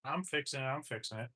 I'm fixing it. I'm fixing it.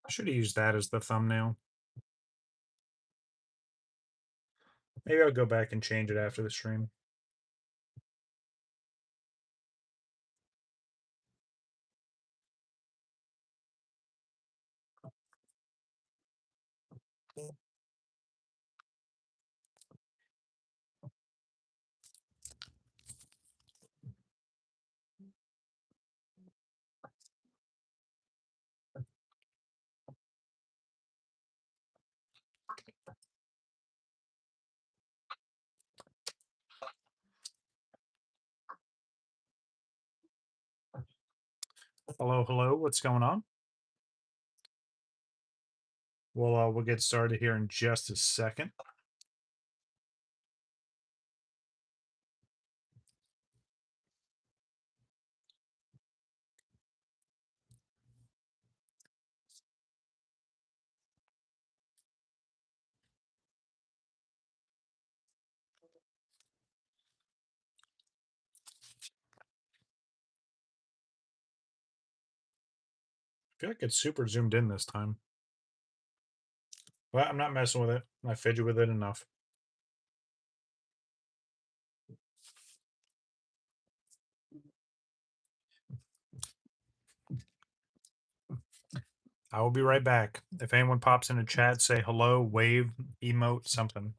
I should have used that as the thumbnail. Maybe I'll go back and change it after the stream. Hello, hello. What's going on? Well, we'll get started here in just a second. I feel like it's super zoomed in this time. Well, I'm not messing with it. I fidget with it enough. I will be right back. If anyone pops in a chat, say hello, wave, emote, something.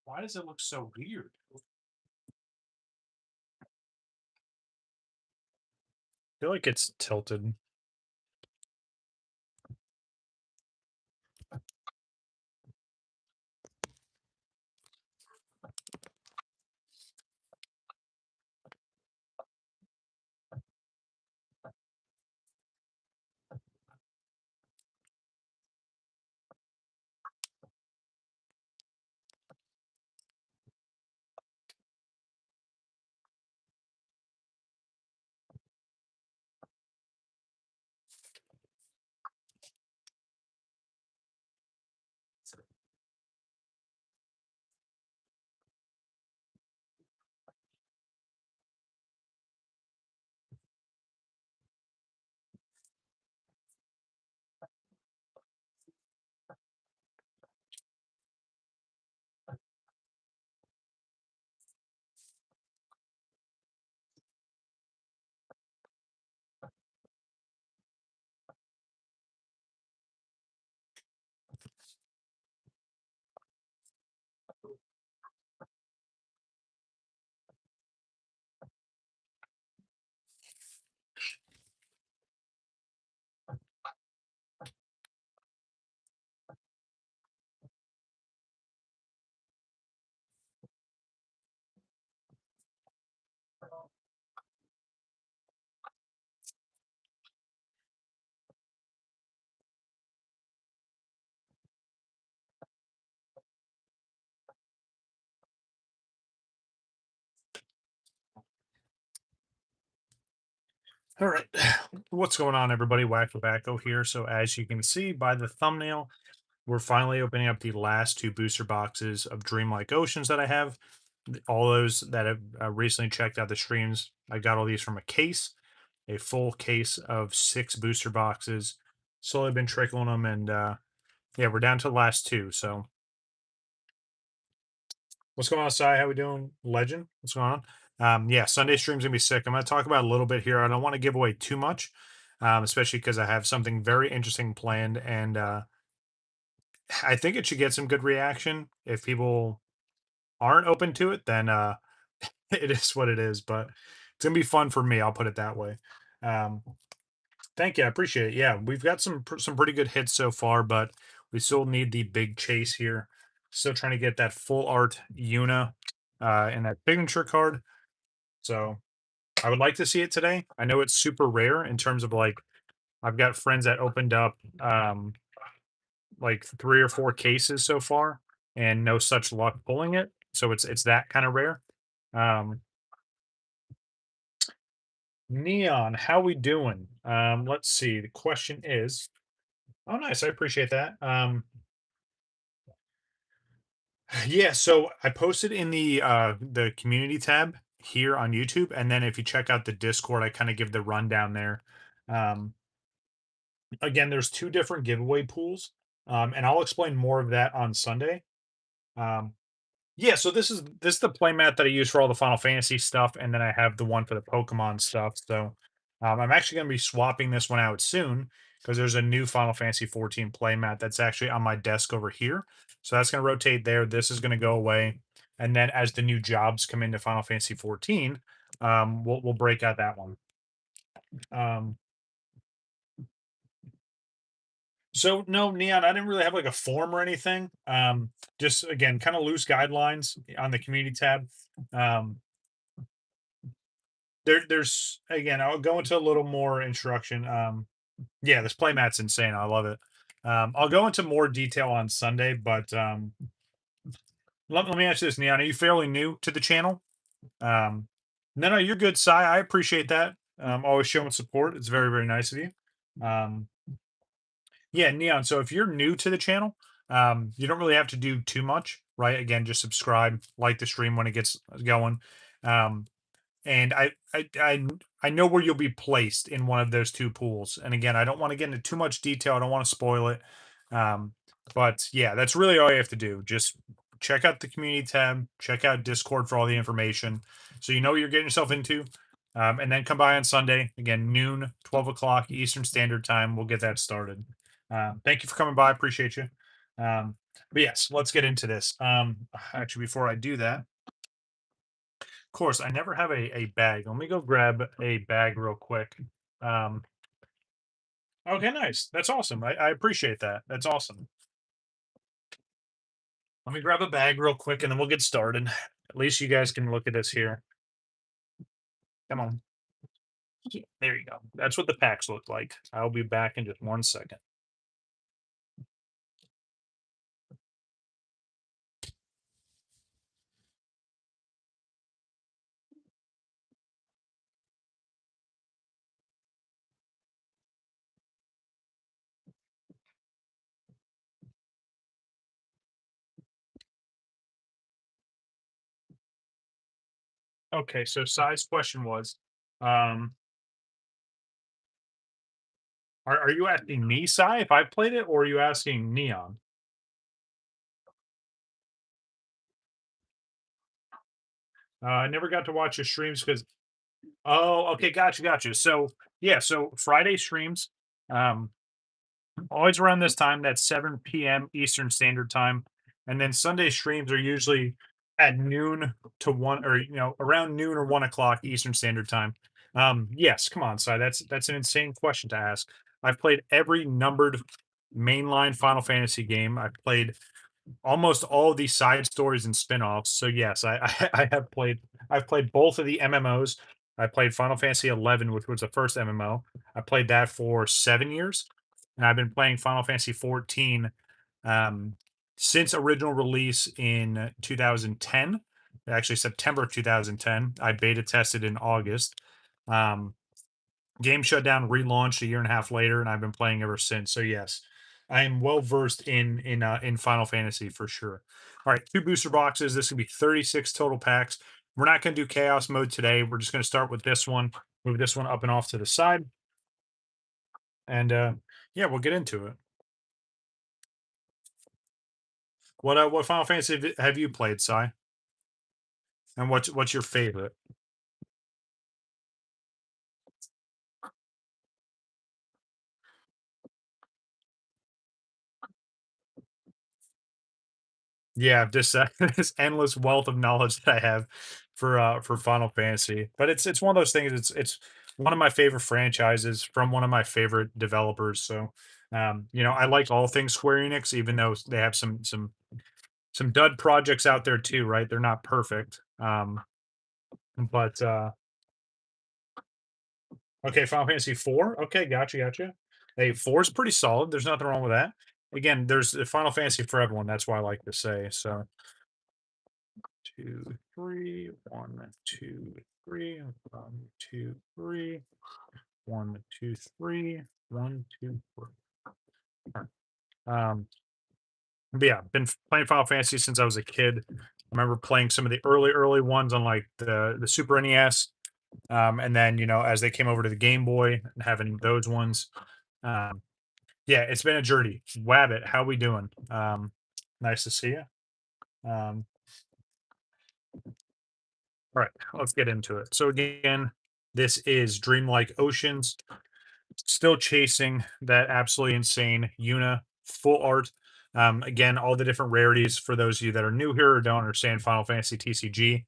Why does it look so weird? I feel like it's tilted. All right. What's going on, everybody? WakoBako here. So, as you can see by the thumbnail, we're finally opening up the last two booster boxes of Dreamlike Oceans that I have. All those that have recently checked out the streams, I got all these from a case, a full case of 6 booster boxes. Slowly been trickling them, and yeah, we're down to the last two. So, what's going on, Sai? How we doing? Legend, what's going on? Yeah, Sunday stream's gonna be sick. I'm gonna talk about it a little bit here. I don't want to give away too much, especially because I have something very interesting planned, and I think it should get some good reaction. If people aren't open to it, then it is what it is. But it's gonna be fun for me. I'll put it that way. Um, Thank you. I appreciate it. Yeah, we've got some pretty good hits so far, but we still need the big chase here. Still trying to get that full art Una and that signature card. So I would like to see it today. I know it's super rare in terms of like I've got friends that opened up like 3 or 4 cases so far and no such luck pulling it. So it's that kind of rare. Um Neon, how we doing? Let's see. The question is, oh nice, I appreciate that. Yeah, so I posted in the community tab here on YouTube, and then if you check out the Discord, I kind of give the rundown there. Um, Again, there's 2 different giveaway pools, and I'll explain more of that on Sunday. Um, yeah, so this is the playmat that I use for all the Final Fantasy stuff, and then I have the one for the Pokemon stuff. So I'm actually going to be swapping this one out soon because there's a new Final Fantasy 14 playmat that's actually on my desk over here. So that's going to rotate there. This is going to go away, and then as the new jobs come into Final Fantasy 14, we'll break out that one. Um, So no, Neon, I didn't really have like a form or anything. Just again, kind of loose guidelines on the community tab. Um, there's again, I'll go into a little more instruction. Yeah, this playmat's insane. I love it. I'll go into more detail on Sunday, but let me ask you this, Neon. Are you fairly new to the channel? No, you're good, Sai. I appreciate that. Always showing support. It's very, very nice of you. Um, Yeah, Neon. So if you're new to the channel, you don't really have to do too much, right? Again, just subscribe, like the stream when it gets going. Um, and I know where you'll be placed in one of those 2 pools. And again, I don't want to get into too much detail. I don't want to spoil it. Um, but yeah, that's really all you have to do. Just check out the community tab, check out Discord for all the information, so you know what you're getting yourself into. And then come by on Sunday again, noon, 12 o'clock Eastern Standard Time. We'll get that started. Thank you for coming by. Appreciate you. But yes, let's get into this. Actually, before I do that, of course, I never have a bag. Let me go grab a bag real quick. Um, okay, nice. That's awesome. I appreciate that. That's awesome. Let me grab a bag real quick and then we'll get started. At least you guys can look at this here. Come on. Yeah, there you go. That's what the packs look like. I'll be back in just 1 second. Okay, so size question was, um, are you asking me, Sai, if I played it, or are you asking Neon? I never got to watch your streams because. Oh, okay, gotcha. So yeah, so Friday streams, um, always around this time. That's 7 p.m. Eastern Standard Time, and then Sunday streams are usually at noon to one, or around noon or 1 o'clock Eastern Standard Time. Yes, come on, Si, that's an insane question to ask. I've played every numbered mainline Final Fantasy game. I've played almost all of these side stories and spin-offs. So yes, I have played. I've played both of the MMOs. I played Final Fantasy 11, which was the first MMO. I played that for 7 years, and I've been playing Final Fantasy 14 um, since original release in 2010. Actually, September of 2010. I beta tested in August. Um, Game shut down, relaunched a year and a half later, and I've been playing ever since. So yes, I am well versed in Final Fantasy for sure. All right, two booster boxes. This is gonna be 36 total packs. We're not gonna do chaos mode today. We're just gonna start with this one, move this one up and off to the side, and yeah, we'll get into it. What Final Fantasy have you played, Sai? And what's your favorite? Yeah, just this endless wealth of knowledge that I have for Final Fantasy. But it's one of those things. It's one of my favorite franchises from one of my favorite developers. So I like all things Square Enix, even though they have some dud projects out there too, right? They're not perfect. But okay, Final Fantasy 4. Okay, gotcha. Hey, 4 is pretty solid. There's nothing wrong with that. Again, there's a Final Fantasy for everyone. That's why I like to say. So two, three, one, two, three, one, two, three, one, two, three, one, two, three. All right. But yeah, been playing Final Fantasy since I was a kid. I remember playing some of the early ones on like the Super NES, and then as they came over to the Game Boy and having those ones. Um, yeah, it's been a journey. Wabbit, how we doing? Nice to see you. Um, all right, let's get into it. So again, this is Dreamlike Oceans. Still chasing that absolutely insane Yuna full art. Again, all the different rarities for those of you that are new here or don't understand Final Fantasy TCG.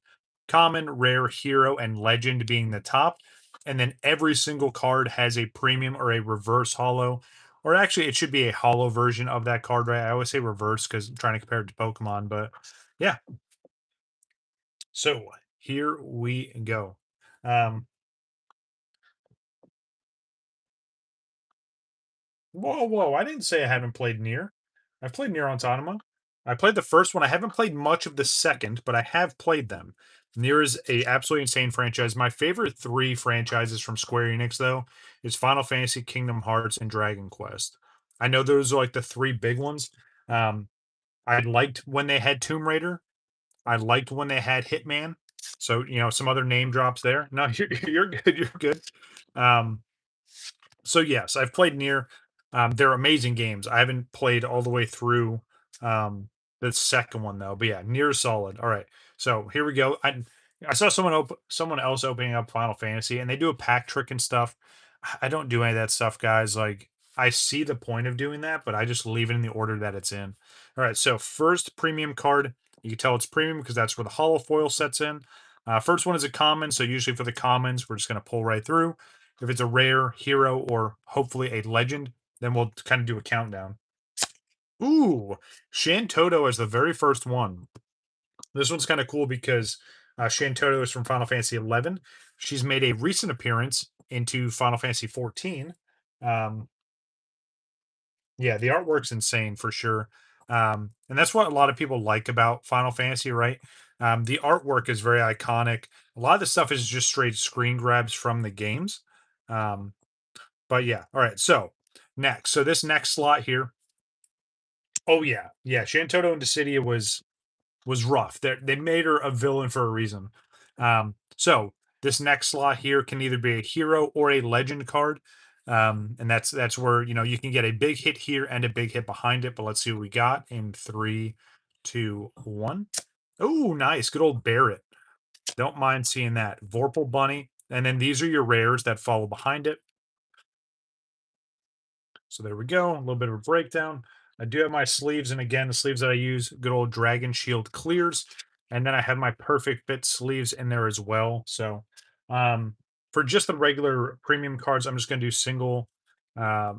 Common, rare, hero, and legend being the top. And then every single card has a premium or a reverse hollow. Or actually, it should be a hollow version of that card, right? I always say reverse because I'm trying to compare it to Pokemon. But yeah, so here we go. Um, whoa! I didn't say I haven't played Near. I've played Near Automata. I played the first one. I haven't played much of the second, but I have played them. Near is a absolutely insane franchise. My favorite three franchises from Square Enix, though, is Final Fantasy, Kingdom Hearts, and Dragon Quest. I know those are like the three big ones. Um, I liked when they had Tomb Raider. I liked when they had Hitman. So some other name drops there. No, you're good. You're good. Um, so yes, I've played Near. They're amazing games. I haven't played all the way through the second one though. But yeah, Near is solid. All right. So here we go. I saw someone else opening up Final Fantasy and they do a pack trick and stuff. I don't do any of that stuff, guys. Like I see the point of doing that, but I just leave it in the order that it's in. All right, so first premium card, you can tell it's premium because that's where the hollow foil sets in. First one is a common, so usually for the commons, we're just going to pull right through. If it's a rare, hero, or hopefully a legend, then we'll kind of do a countdown. Ooh, Shantoto is the very first one. This one's kind of cool because Shantoto is from Final Fantasy 11. She's made a recent appearance into Final Fantasy 14. Um, yeah, the artwork's insane for sure. And that's what a lot of people like about Final Fantasy, right? The artwork is very iconic. A lot of the stuff is just straight screen grabs from the games. Um, but yeah, all right. So next, so this next slot here. Oh yeah, yeah. Shantoto and Dissidia was rough. They made her a villain for a reason. So this next slot here can either be a hero or a legend card. And that's where you can get a big hit here and a big hit behind it. But let's see what we got in 3, 2, 1. Oh, nice. Good old Barrett. Don't mind seeing that. Vorpal Bunny. And then these are your rares that follow behind it. So there we go. A little bit of a breakdown. I do have my sleeves, and again, the sleeves that I use, good old Dragon Shield clears. And then I have my Perfect Fit sleeves in there as well. So um, for just the regular premium cards, I'm just going to do single uh,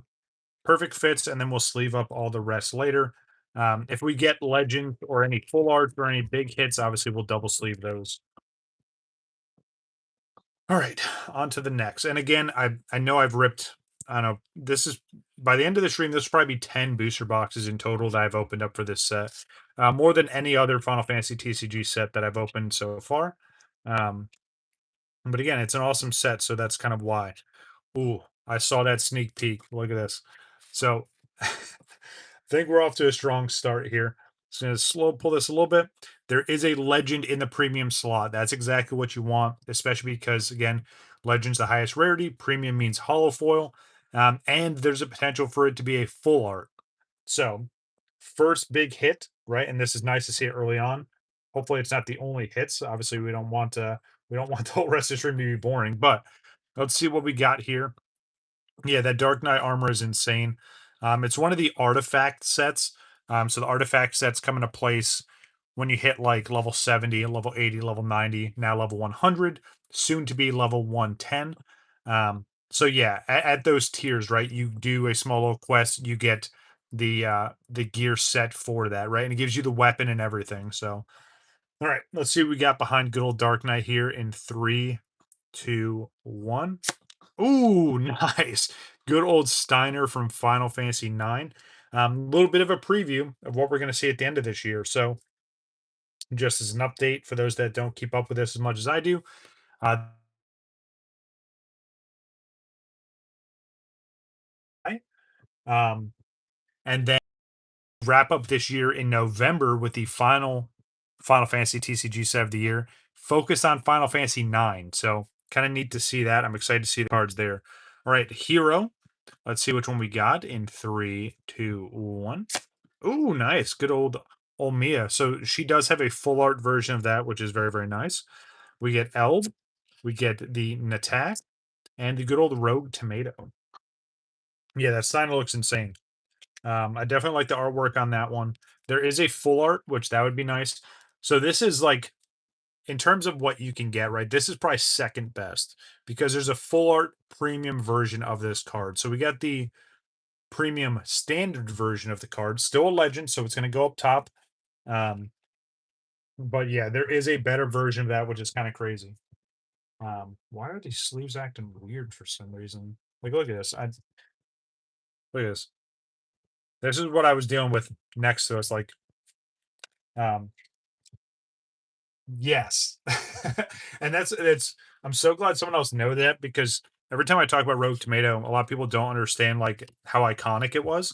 Perfect Fits, and then we'll sleeve up all the rest later. If we get Legend or any full art or any big hits, obviously we'll double sleeve those. All right, on to the next. And again, I know I've ripped. I don't know. This is by the end of the stream. This will probably be 10 booster boxes in total that I've opened up for this set, more than any other Final Fantasy TCG set that I've opened so far. Um, but again, it's an awesome set, so that's kind of why. Ooh, I saw that sneak peek. Look at this. So I think we're off to a strong start here. Just gonna slow pull this a little bit. There is a legend in the premium slot. That's exactly what you want, especially because again, legend's the highest rarity. Premium means hollow foil, and there's a potential for it to be a full art. So, first big hit, right? And this is nice to see it early on. Hopefully, it's not the only hits. Obviously, we don't want the whole rest of the stream to be boring. But let's see what we got here. Yeah, that Dark Knight armor is insane. It's one of the artifact sets. So the artifact sets come into place when you hit like level 70, level 80, level 90, now level 100, soon to be level 110. So yeah, at those tiers, right? You do a small little quest, you get the gear set for that, right? And it gives you the weapon and everything. So all right, let's see what we got behind good old Dark Knight here in 3, 2, 1. Ooh, nice. Good old Steiner from Final Fantasy 9. A little bit of a preview of what we're going to see at the end of this year. So, just as an update for those that don't keep up with this as much as I do, uh, um, and then wrap up this year in November with the final Final Fantasy TCG set of the year, focused on Final Fantasy 9. So, kind of neat to see that. I'm excited to see the cards there. All right, Hero. Let's see which one we got in 3, 2, 1. Ooh, nice. Good old Mia. So she does have a full art version of that, which is very, very nice. We get Eld, we get the Natak, and the good old Rogue Tomato. Yeah, that sign looks insane. I definitely like the artwork on that one. There is a full art, which that would be nice. So this is like in terms of what you can get, right? This is probably second best because there's a full art premium version of this card. So we got the premium standard version of the card, still a legend, so it's going to go up top. Um, but yeah, there is a better version of that, which is kind of crazy. Why are these sleeves acting weird for some reason? Like, look at this. Look at this. This is what I was dealing with next to us. Like, um, yes, and that's. I'm so glad someone else know that because every time I talk about Rogue Tomato, a lot of people don't understand like how iconic it was.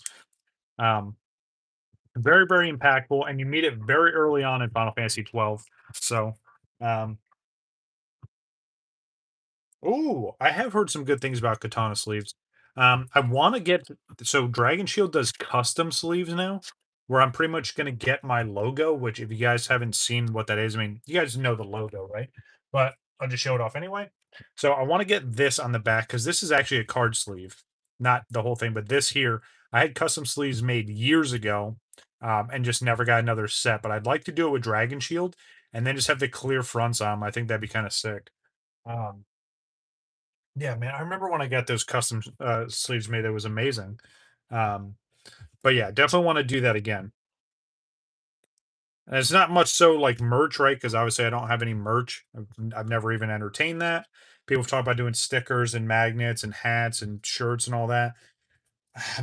Um, very, very impactful, and you meet it very early on in Final Fantasy 12. So, um, oh, I have heard some good things about katana sleeves. I want to get so Dragon Shield does custom sleeves now, where I'm pretty much going to get my logo. Which, if you guys haven't seen what that is, I mean, you guys know the logo, right? But I'll just show it off anyway. So I want to get this on the back because this is actually a card sleeve. not the whole thing, but this here, I had custom sleeves made years ago, and just never got another set. But I'd like to do it with Dragon Shield, and then just have the clear fronts on 'em. I think that'd be kind of sick. Um, yeah, man, I remember when I got those custom sleeves made. It was amazing. Um, but yeah, definitely want to do that again. And it's not much so like merch, right? Because obviously I don't have any merch. I've never even entertained that. People talk about doing stickers and magnets and hats and shirts and all that.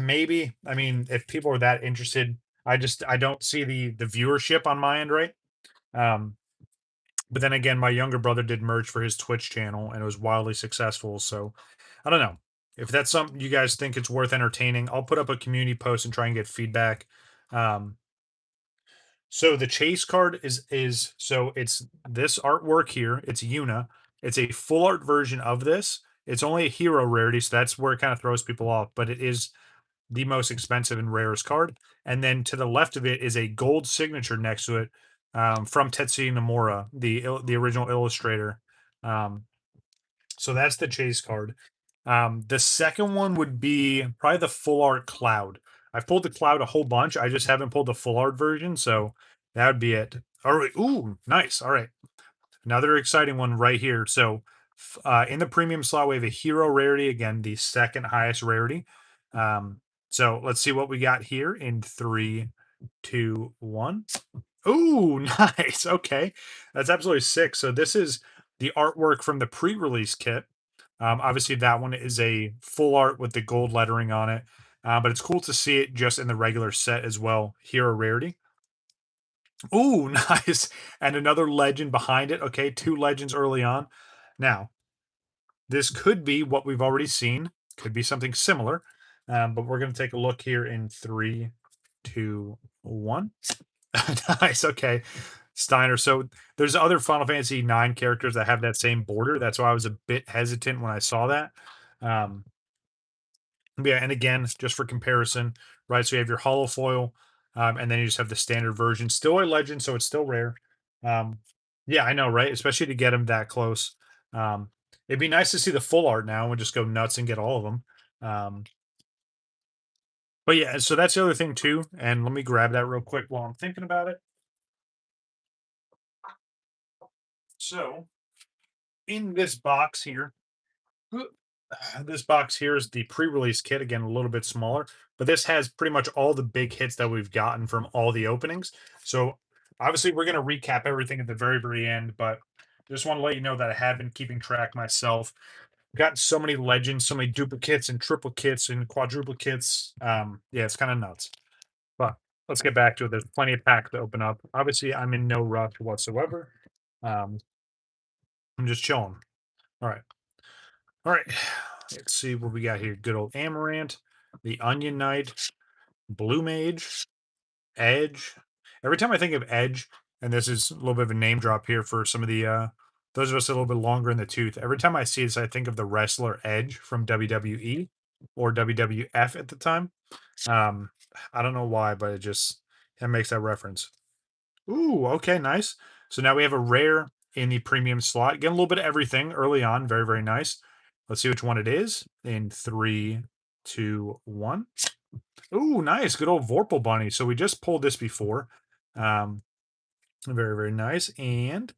Maybe. I mean, if people are that interested, I don't see the viewership on my end, right? Um, but then again, my younger brother did merch for his Twitch channel and it was wildly successful. So I don't know. If that's something you guys think it's worth entertaining, I'll put up a community post and try and get feedback. Um, so the chase card is so it's this artwork here. It's Yuna. It's a full art version of this. It's only a hero rarity, so that's where it kind of throws people off. But it is the most expensive and rarest card. And then to the left of it is a gold signature next to it, from Tetsuya Nomura, the original illustrator. Um, so that's the chase card. The second one would be probably the full art cloud. I've pulled the cloud a whole bunch. I just haven't pulled the full art version, so that would be it. All right. Ooh, nice. All right. Another exciting one right here. So, in the premium slot, we have a hero rarity again, the second highest rarity. So let's see what we got here in three, two, one. Ooh, nice. Okay, that's absolutely sick. So this is the artwork from the pre-release kit. Obviously, that one is a full art with the gold lettering on it, but it's cool to see it just in the regular set as well. Hero rarity. Ooh, nice. And another legend behind it. Okay, two legends early on. Now, this could be what we've already seen, could be something similar, but we're going to take a look here in three, two, one. Nice. Okay. Steiner. So there's other Final Fantasy 9 characters that have that same border. That's why I was a bit hesitant when I saw that. Um, yeah, and again, just for comparison, right? So you have your hollow foil, and then you just have the standard version. Still a legend, so it's still rare. Um, yeah, I know, right? Especially to get them that close. Um, it'd be nice to see the full art now and just go nuts and get all of them. Um, but yeah, so that's the other thing too. And let me grab that real quick while I'm thinking about it. So in this box here, this box here is the pre-release kit, again a little bit smaller, but this has pretty much all the big hits that we've gotten from all the openings. So obviously we're going to recap everything at the very end, but just want to let you know that I have been keeping track myself. Got so many legends, so many duplicates and triplicates and quadruplicates. Yeah, it's kind of nuts. But let's get back to it. There's plenty of packs to open up. Obviously I'm in no rush whatsoever. um I'm just chilling. All right. All right. Let's see what we got here. Good old Amaranth, the Onion Knight, Blue Mage, Edge. Every time I think of Edge, and this is a little bit of a name drop here for some of the those of us a little bit longer in the tooth. Every time I see this, I think of the wrestler Edge from WWE or WWF at the time. Um, I don't know why, but it makes that reference. Ooh, okay, nice. So now we have a rare in the premium slot. Get a little bit of everything early on. Very, very nice. Let's see which one it is. In three, two, one. Ooh, nice. Good old Vorpal Bunny. So we just pulled this before. Um, very, very nice. And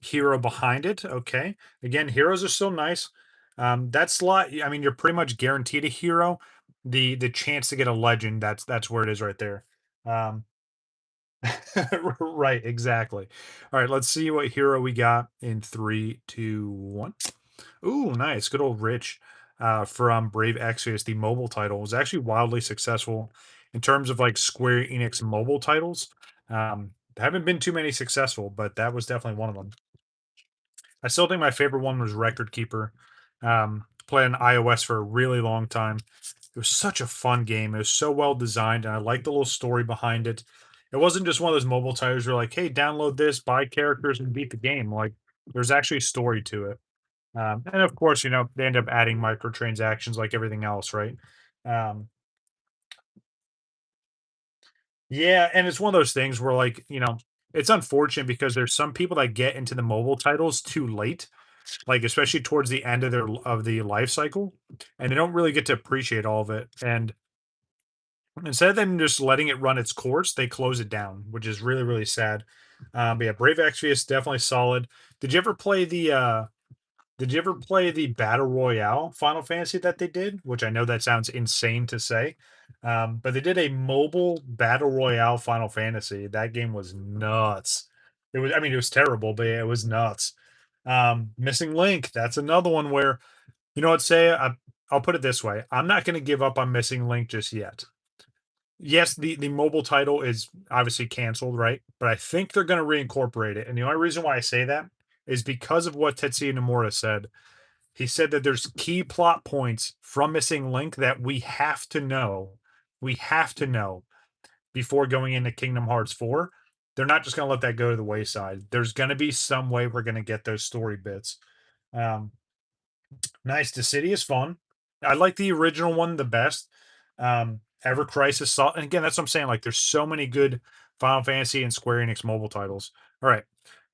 hero behind it. Okay. Again, heroes are still nice. That slot, I mean, you're pretty much guaranteed a hero. The chance to get a legend, that's where it is right there. Um, right, exactly. All right, let's see what hero we got in three, two, one. Ooh, nice. Good old Rich, from Brave Exvius. The mobile title was actually wildly successful in terms of like Square Enix mobile titles. There haven't been too many successful, but that was definitely one of them. I still think my favorite one was Record Keeper. Played on iOS for a really long time. It was such a fun game. It was so well designed, and I liked the little story behind it. It wasn't just one of those mobile titles where like, hey, download this, buy characters, and beat the game. Like, there's actually a story to it. And of course, they end up adding microtransactions like everything else, right? Um, yeah, and it's one of those things where, like, it's unfortunate because there's some people that get into the mobile titles too late. like especially towards the end of the life cycle, and they don't really get to appreciate all of it. And instead of them just letting it run its course, they close it down, which is really, really sad. But yeah, Brave Exvius definitely solid. Did you ever play the Battle Royale Final Fantasy that they did? Which I know that sounds insane to say. But they did a mobile Battle Royale Final Fantasy. That game was nuts. I mean, it was terrible, but yeah, it was nuts. Missing Link, that's another one where, you know what, I'll put it this way. I'm not going to give up on Missing Link just yet. Yes, the mobile title is obviously canceled, right? But I think they're going to reincorporate it. And the only reason why I say that is because of what Tetsuya Nomura said. He said that there's key plot points from Missing Link that we have to know. We have to know before going into Kingdom Hearts 4. They're not just going to let that go to the wayside. There's going to be some way we're going to get those story bits. Um, Nice. The city is fun. I like the original one the best. Ever Crisis Salt. And again, that's what I'm saying. Like, there's so many good Final Fantasy and Square Enix mobile titles. All right.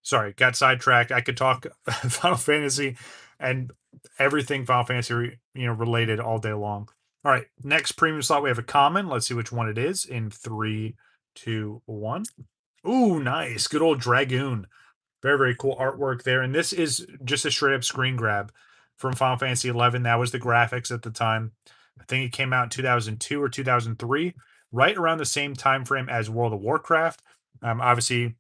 Sorry, got sidetracked. I could talk Final Fantasy and everything Final Fantasy, related all day long. All right. Next premium slot, we have a common. Let's see which one it is in three, two, one. Ooh, nice. Good old Dragoon. Very, very cool artwork there. And this is just a straight up screen grab from Final Fantasy 11. That was the graphics at the time. I think it came out in 2002 or 2003, right around the same time frame as World of Warcraft. Obviously,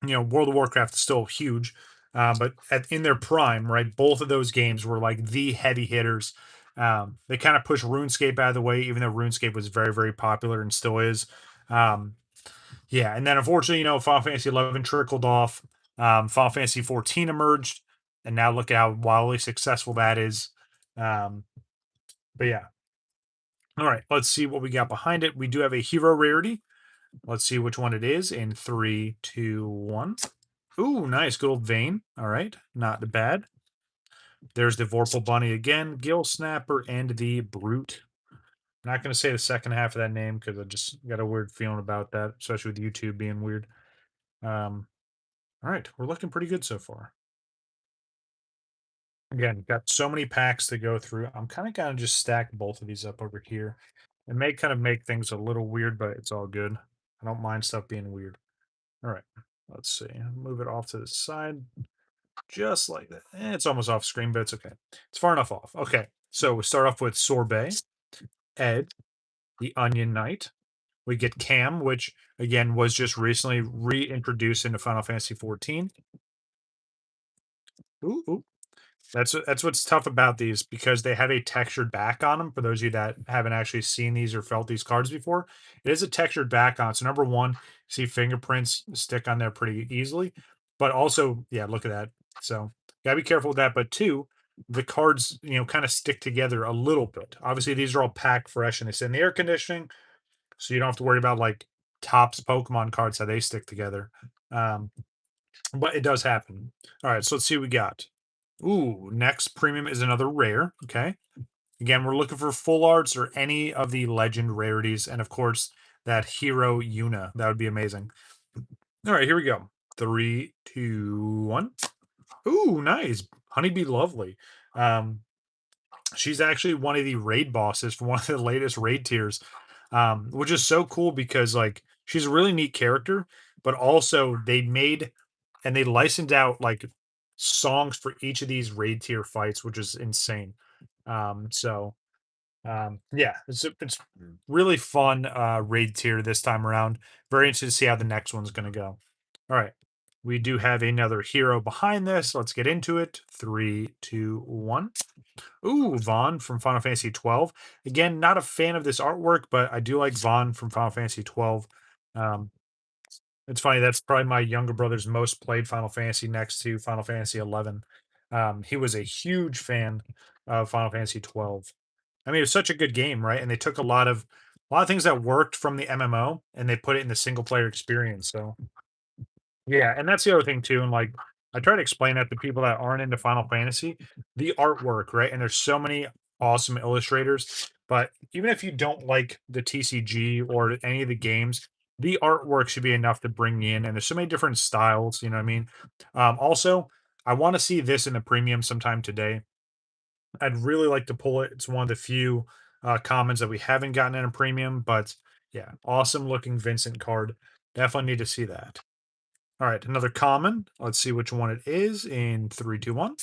World of Warcraft is still huge, but in their prime, right? Both of those games were like the heavy hitters. They kind of pushed RuneScape out of the way, even though RuneScape was very, very popular and still is. Um, yeah, and then unfortunately, Final Fantasy 11 trickled off. Final Fantasy 14 emerged, and now look at how wildly successful that is. Um, but yeah, all right, let's see what we got behind it. We do have a hero rarity. Let's see which one it is in three, two, one. Ooh, nice, good old Vayne. All right, not bad. There's the Vorpal Bunny again, Gill Snapper, and the Brute. I'm not going to say the second half of that name because I just got a weird feeling about that, especially with YouTube being weird. All right, we're looking pretty good so far. Again, got so many packs to go through. I'm kind of gonna just stack both of these up over here. It may kind of make things a little weird, but it's all good. I don't mind stuff being weird. All right, let's see. Move it off to the side, just like that. It's almost off screen, but it's okay. It's far enough off. Okay, so we start off with Sorbet, Ed, the Onion Knight. We get Cam, which again was just recently reintroduced into Final Fantasy 14. Ooh, that's what's tough about these because they have a textured back on them. For those of you that haven't actually seen these or felt these cards before, it is a textured back on. So number one, see fingerprints stick on there pretty easily, but also, yeah, look at that. So gotta be careful with that. But two, the cards, kind of stick together a little bit. Obviously, these are all packed fresh and they sit in the air conditioning, so you don't have to worry about like Topps Pokemon cards how they stick together. Um, but it does happen. All right, so let's see what we got. Ooh, next premium is another rare. Okay. Again, we're looking for full arts or any of the legend rarities. And of course, that hero Yuna. That would be amazing. All right, here we go. Three, two, one. Ooh, nice. Honeybee Lovely. Um, she's actually one of the raid bosses for one of the latest raid tiers, which is so cool because like she's a really neat character, but also they made and they licensed out like songs for each of these raid tier fights, which is insane. Yeah, it's really fun raid tier this time around. Very interested to see how the next one's going to go. All right, we do have another hero behind this. Let's get into it. Three, two, one. Ooh, Vaughn from Final Fantasy 12. Again, not a fan of this artwork, but I do like Vaughn from Final Fantasy 12. Um, it's funny, that's probably my younger brother's most played Final Fantasy next to Final Fantasy 11. He was a huge fan of Final Fantasy 12. I mean, it was such a good game, right? And they took a lot of things that worked from the MMO and they put it in the single player experience. So yeah, and that's the other thing too. And like I try to explain that to people that aren't into Final Fantasy, the artwork, right? And there's so many awesome illustrators. But even if you don't like the TCG or any of the games, the artwork should be enough to bring you in. And there's so many different styles, you know what I mean? Also, I want to see this in the premium sometime today. I'd really like to pull it. It's one of the few commons that we haven't gotten in a premium, but yeah, awesome looking Vincent card. Definitely need to see that. All right, another common. Let's see which one it is in three, two, one.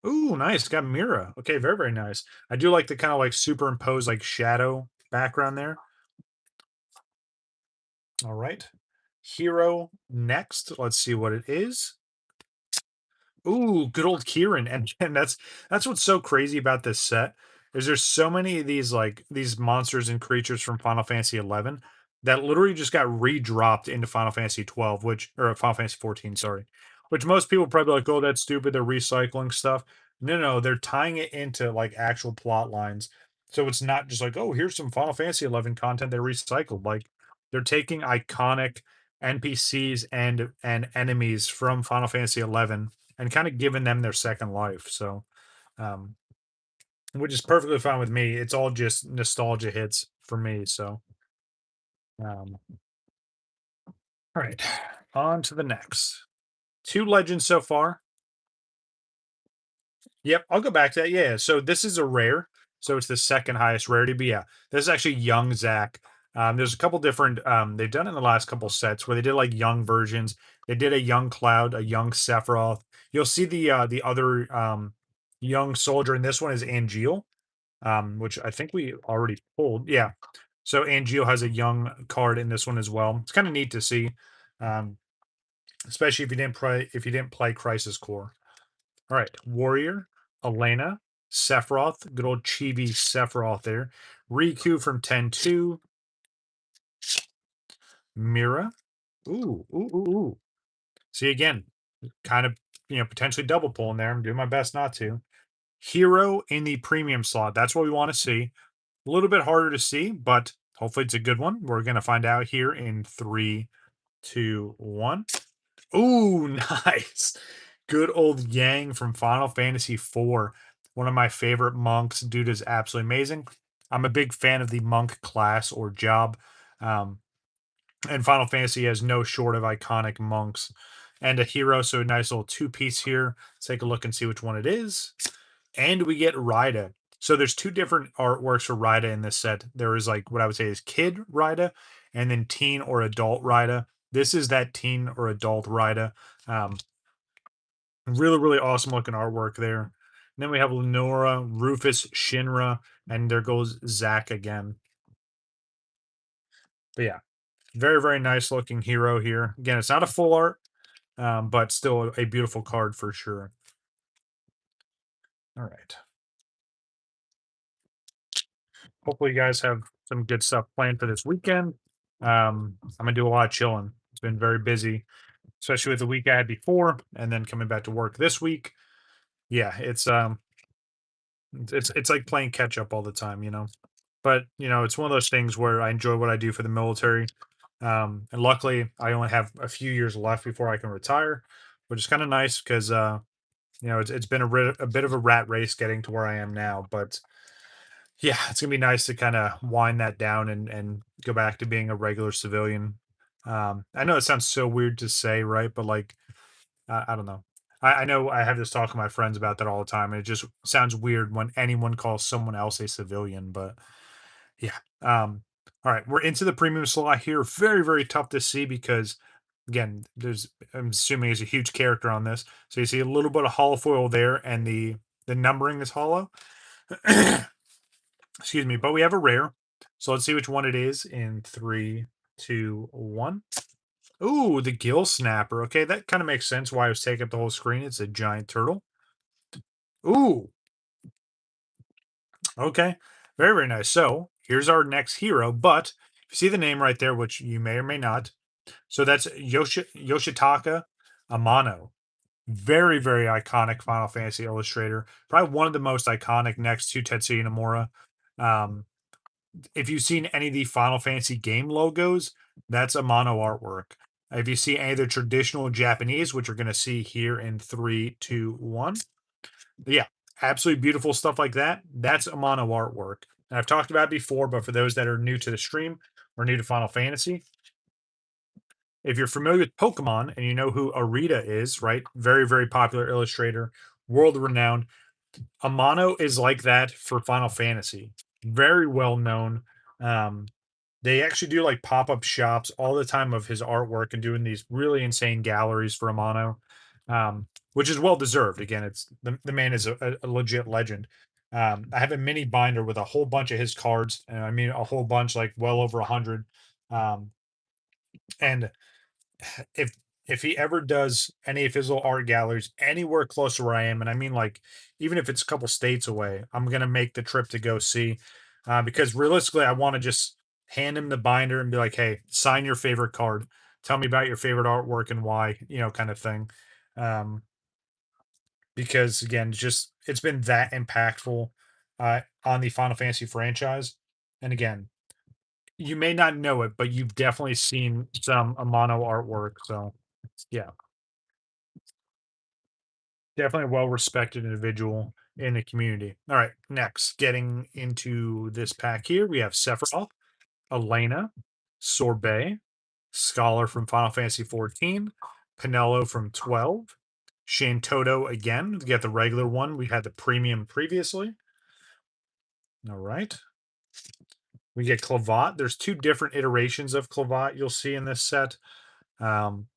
Ooh, nice. Got Mira. Okay, very, very nice. I do like the kind of like superimpose like shadow background there. All right. Hero next. Let's see what it is. Ooh, good old Kieran. And that's what's so crazy about this set is there's so many of these like these monsters and creatures from Final Fantasy 11 that literally just got redropped into Final Fantasy 12, which or Final Fantasy 14, sorry. Which most people probably like, oh, that's stupid. They're recycling stuff. No, no, they're tying it into like actual plot lines. So it's not just like, oh, here's some Final Fantasy 11 content they recycled. Like they're taking iconic NPCs and enemies from Final Fantasy 11 and kind of giving them their second life. So, um, which is perfectly fine with me. It's all just nostalgia hits for me. So, all right, on to the next. Two legends so far. Yep, I'll go back to that. Yeah, so this is a rare, so it's the second highest rarity. But yeah, this is actually young Zach. There's a couple different. They've done it in the last couple sets where they did like young versions. They did a young Cloud, a young Sephiroth. You'll see the other young soldier, and this one is Angeal, which I think we already pulled. Yeah, so Angeal has a young card in this one as well. It's kind of neat to see, um, especially if you didn't play Crisis Core. All right, Warrior, Elena, Sephiroth, good old chibi Sephiroth there. Riku from 10-2, Mira. Ooh. See again, kind of potentially double pulling there. I'm doing my best not to. Hero in the premium slot. That's what we want to see. A little bit harder to see, but hopefully it's a good one. We're gonna find out here in three, two, one. Ooh, nice. Good old Yang from Final Fantasy IV. One of my favorite monks. Dude is absolutely amazing. I'm a big fan of the monk class or job. Um, and Final Fantasy has no short of iconic monks and a hero. So a nice little two-piece here. Let's take a look and see which one it is. And we get Rida. So there's two different artworks for Rida in this set. There is like what I would say is kid Rida and then teen or adult Rida. This is that teen or adult Rida. Um, really, really awesome looking artwork there. And then we have Lenora, Rufus, Shinra, and there goes Zack again. But yeah, very, very nice looking hero here. Again, it's not a full art, but still a beautiful card for sure. All right. Hopefully, you guys have some good stuff planned for this weekend. I'm gonna do a lot of chilling. It's been very busy, especially with the week I had before, and then coming back to work this week. Yeah, it's like playing catch up all the time. But it's one of those things where I enjoy what I do for the military, and luckily I only have a few years left before I can retire, which is kind of nice because it's been a bit of a rat race getting to where I am now, but yeah, it's gonna be nice to kind of wind that down and go back to being a regular civilian. I know it sounds so weird to say, right? But like, I don't know. I know I have this talk with my friends about that all the time, and it just sounds weird when anyone calls someone else a civilian. But yeah. All right, we're into the premium slot here. Very, very tough to see because again, I'm assuming there's a huge character on this. So you see a little bit of holofoil there, and the numbering is hollow. Excuse me, but we have a rare. So let's see which one it is in three, two, one. Ooh, the gill snapper. Okay, that kind of makes sense why it was taking up the whole screen. It's a giant turtle. Ooh, okay. Very, very nice. So here's our next hero. But if you see the name right there, which you may or may not, so that's Yoshitaka Amano. Very, very iconic Final Fantasy illustrator. Probably one of the most iconic next to Tetsuya Nomura. Um, if you've seen any of the Final Fantasy game logos, that's Amano artwork. If you see any of the traditional Japanese, which we're going to see here in three, two, one, yeah, absolutely beautiful stuff like that. That's Amano artwork. And I've talked about it before, but for those that are new to the stream or new to Final Fantasy, if you're familiar with Pokemon and you know who Arita is, right? Very, very popular illustrator, world renowned. Amano is like that for Final Fantasy. Very well known. Um, they actually do like pop-up shops all the time of his artwork and doing these really insane galleries for Amano, which is well deserved. Again, it's the man is a legit legend. I have a mini binder with a whole bunch of his cards, and I mean a whole bunch, like well over 100. Um, and if if he ever does any of his little art galleries anywhere close to where I am, and I mean like even if it's a couple states away, I'm gonna make the trip to go see, because realistically, I want to just hand him the binder and be like, "Hey, sign your favorite card. Tell me about your favorite artwork and why," kind of thing. Um, because again, just it's been that impactful on the Final Fantasy franchise, and again, you may not know it, but you've definitely seen some Amano artwork. So yeah, definitely a well respected individual in the community. All right, next, getting into this pack here, we have Sephiroth, Elena, Sorbet, Scholar from Final Fantasy 14, Pinello from 12, Shantoto again. We get the regular one. We had the premium previously. All right. We get Clavat. There's two different iterations of Clavat you'll see in this set. Um,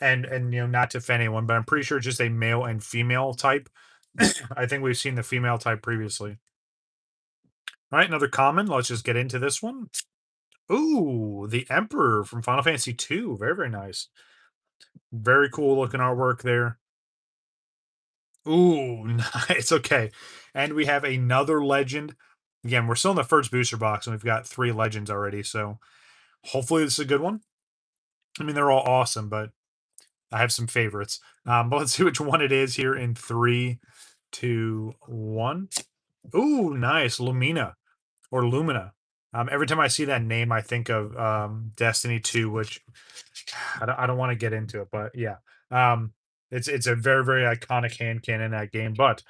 and not to offend anyone, but I'm pretty sure it's just a male and female type. I think we've seen the female type previously. All right, another common. Let's just get into this one. Ooh, the Emperor from Final Fantasy 2. Very, very nice. Very cool looking artwork there. Ooh, nice. Okay. And we have another legend. Again, we're still in the first booster box, and we've got 3 legends already. So hopefully this is a good one. I mean, they're all awesome, but I have some favorites. But let's see which one it is here in 3, 2, 1. Ooh, nice. Lumina or Lumina. Every time I see that name, I think of Destiny 2, which I don't want to get into it, but yeah. Um, it's a very, very iconic hand cannon in that game. But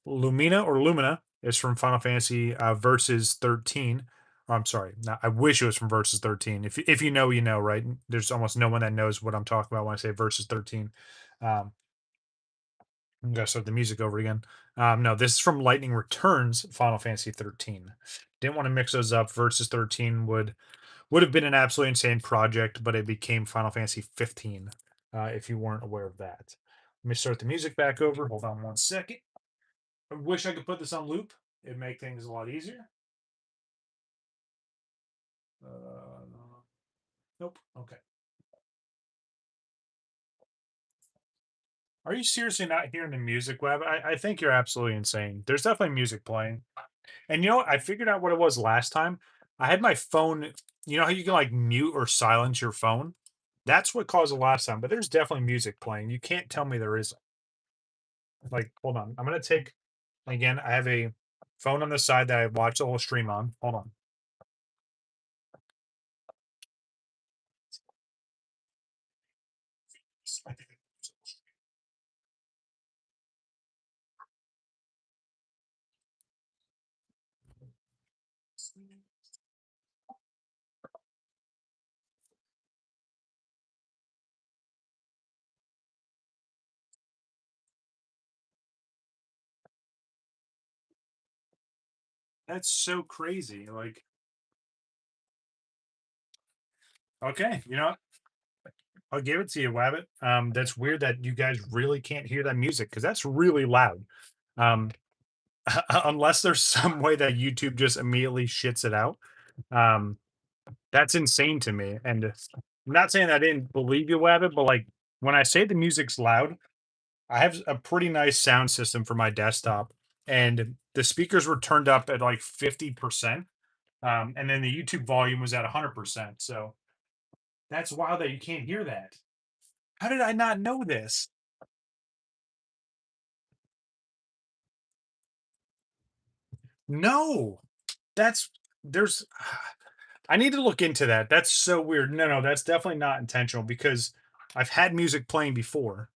Lumina or Lumina is from Final Fantasy Versus 13. Oh, I'm sorry. I wish it was from Versus 13. If you know, you know, right? There's almost no one that knows what I'm talking about when I say Versus 13. Um, I'm gonna start the music over again. No, this is from Lightning Returns Final Fantasy 13. Didn't want to mix those up. Versus 13 would have been an absolutely insane project, but it became Final Fantasy 15. If you weren't aware of that, let me start the music back over. Hold on one second. I wish I could put this on loop. It'd make things a lot easier. Nope. Okay. Are you seriously not hearing the music, Web? I think you're absolutely insane. There's definitely music playing. And you know what? I figured out what it was last time. I had my phone. You know how you can like mute or silence your phone? That's what caused it last time. But there's definitely music playing. You can't tell me there isn't. Like, hold on. I'm gonna take again. I have a phone on the side that I watch the whole stream on. Hold on. That's so crazy. Like, okay, I'll give it to you, Wabbit. That's weird that you guys really can't hear that music because that's really loud. Um, unless there's some way that YouTube just immediately shits it out. Um, that's insane to me. And I'm not saying I didn't believe you, Wabbit, but like when I say the music's loud, I have a pretty nice sound system for my desktop, and the speakers were turned up at like 50%. And then the YouTube volume was at 100%. So that's wild that you can't hear that. How did I not know this? No, that's there's. I need to look into that. That's so weird. No, no, that's definitely not intentional because I've had music playing before.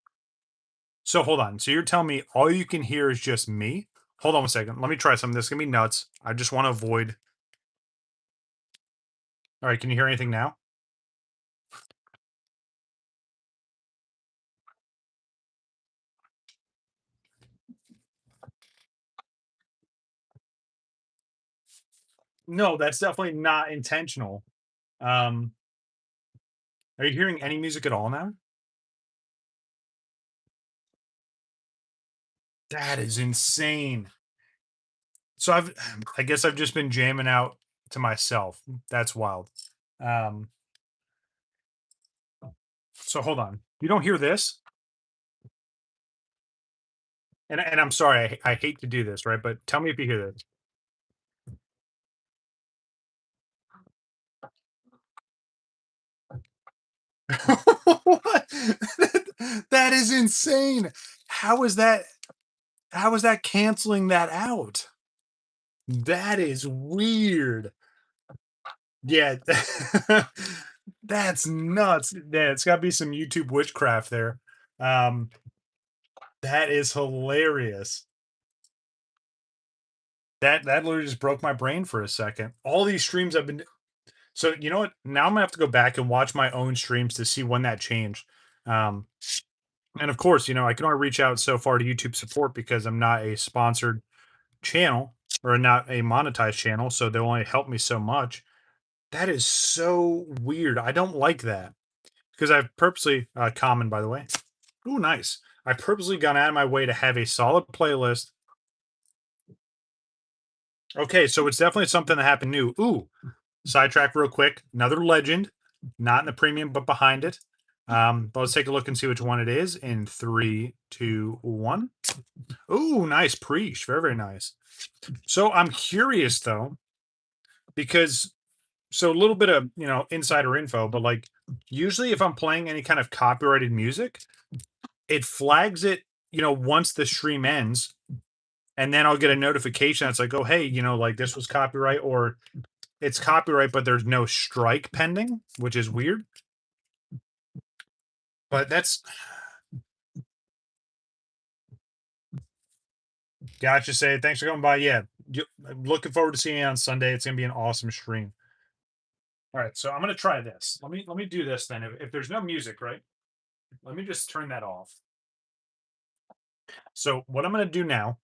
So hold on. So you're telling me all you can hear is just me? Hold on a second. Let me try something. This is gonna be nuts. I just want to avoid. All right, can you hear anything now? No, that's definitely not intentional. Um, are you hearing any music at all now? That is insane. So I guess I've just been jamming out to myself. That's wild. Um, so hold on. You don't hear this? And I'm sorry, I hate to do this, right? But tell me if you hear this. What? That is insane. How is that how is that canceling that out? That is weird. Yeah. That's nuts. Yeah, it's gotta be some YouTube witchcraft there. Um, that is hilarious. That literally just broke my brain for a second. All these streams I've been so you know what? Now I'm gonna have to go back and watch my own streams to see when that changed. Um, and of course, I can only reach out so far to YouTube support because I'm not a sponsored channel or not a monetized channel, so they'll only help me so much. That is so weird. I don't like that because I've purposely common by the way. Ooh, nice. I purposely gone out of my way to have a solid playlist. Okay, so it's definitely something that happened new. Ooh, sidetrack real quick. Another legend, not in the premium, but behind it. But let's take a look and see which one it is in three, two, one. Ooh, nice preach. Very, very nice. So I'm curious though, because so a little bit of insider info, but like usually if I'm playing any kind of copyrighted music, it flags it, once the stream ends, and then I'll get a notification that's like, oh hey, like this was copyright or it's copyright, but there's no strike pending, which is weird. But that's gotcha. Say thanks for coming by. Yeah, I'm looking forward to seeing you on Sunday. It's gonna be an awesome stream. All right, so I'm gonna try this. Let me do this then. If there's no music, right? Let me just turn that off. So what I'm gonna do now.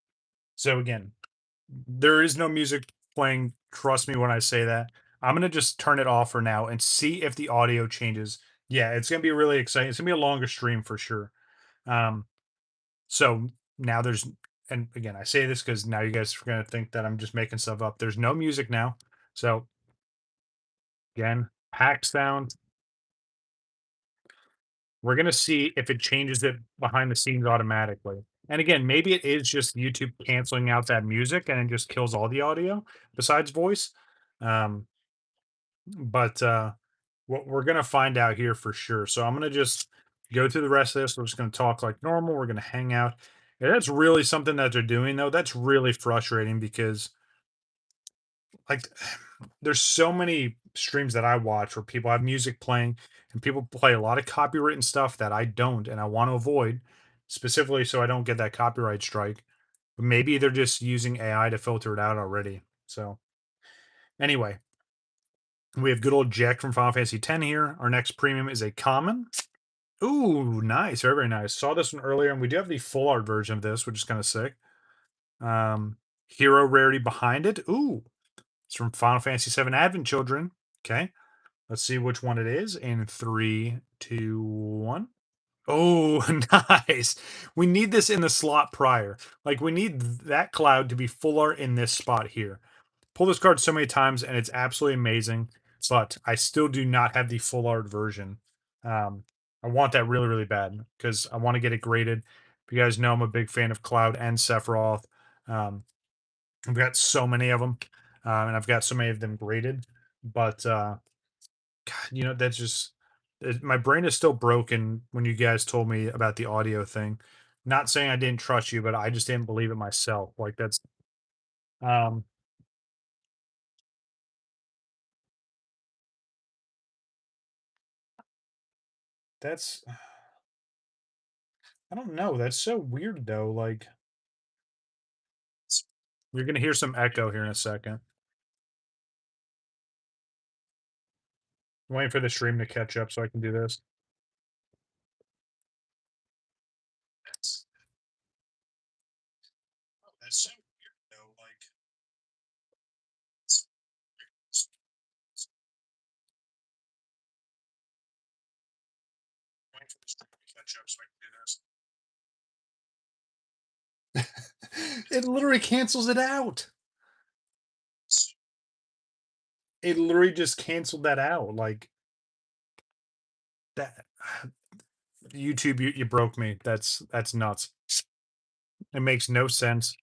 So again, there is no music playing. Trust me when I say that. I'm gonna just turn it off for now and see if the audio changes. Yeah, it's gonna be really exciting. It's gonna be a longer stream for sure. Um, So now there's, and again, I say this because now you guys are going to think that I'm just making stuff up. There's no music now. So again, hack sound. We're going to see if it changes it behind the scenes automatically. And again, maybe it is just YouTube canceling out that music and it just kills all the audio besides voice. Um, but what we're going to find out here for sure. So I'm going to just go through the rest of this. We're just going to talk like normal. We're going to hang out. And that's really something that they're doing, though. That's really frustrating because like there's so many streams that I watch where people have music playing and people play a lot of copywritten stuff that I don't and I want to avoid specifically so I don't get that copyright strike. But maybe they're just using AI to filter it out already. So anyway, we have good old Jack from Final Fantasy X here. Our next premium is a common. Ooh, nice. Very, very nice. Saw this one earlier, and we do have the full art version of this, which is kind of sick. Hero rarity behind it. Ooh, it's from Final Fantasy VII Advent Children. Okay. Let's see which one it is in three, two, one. Oh, nice. We need this in the slot prior. Like, we need that cloud to be full art in this spot here. Pull this card so many times, and it's absolutely amazing. But I still do not have the full art version. Um, I want that really, really bad because I want to get it graded. If you guys know, I'm a big fan of Cloud and Sephiroth. Um, I've got so many of them, and I've got so many of them graded. But God, that's just my brain is still broken when you guys told me about the audio thing. Not saying I didn't trust you, but I just didn't believe it myself. Like um that's I don't know. That's so weird though. Like you're gonna hear some echo here in a second. I'm waiting for the stream to catch up so I can do this. That's, that's so weird though. Like for the stream to catch up so I can do this. It literally cancels it out. It literally just canceled that out. Like that. YouTube, you broke me. That's nuts. It makes no sense.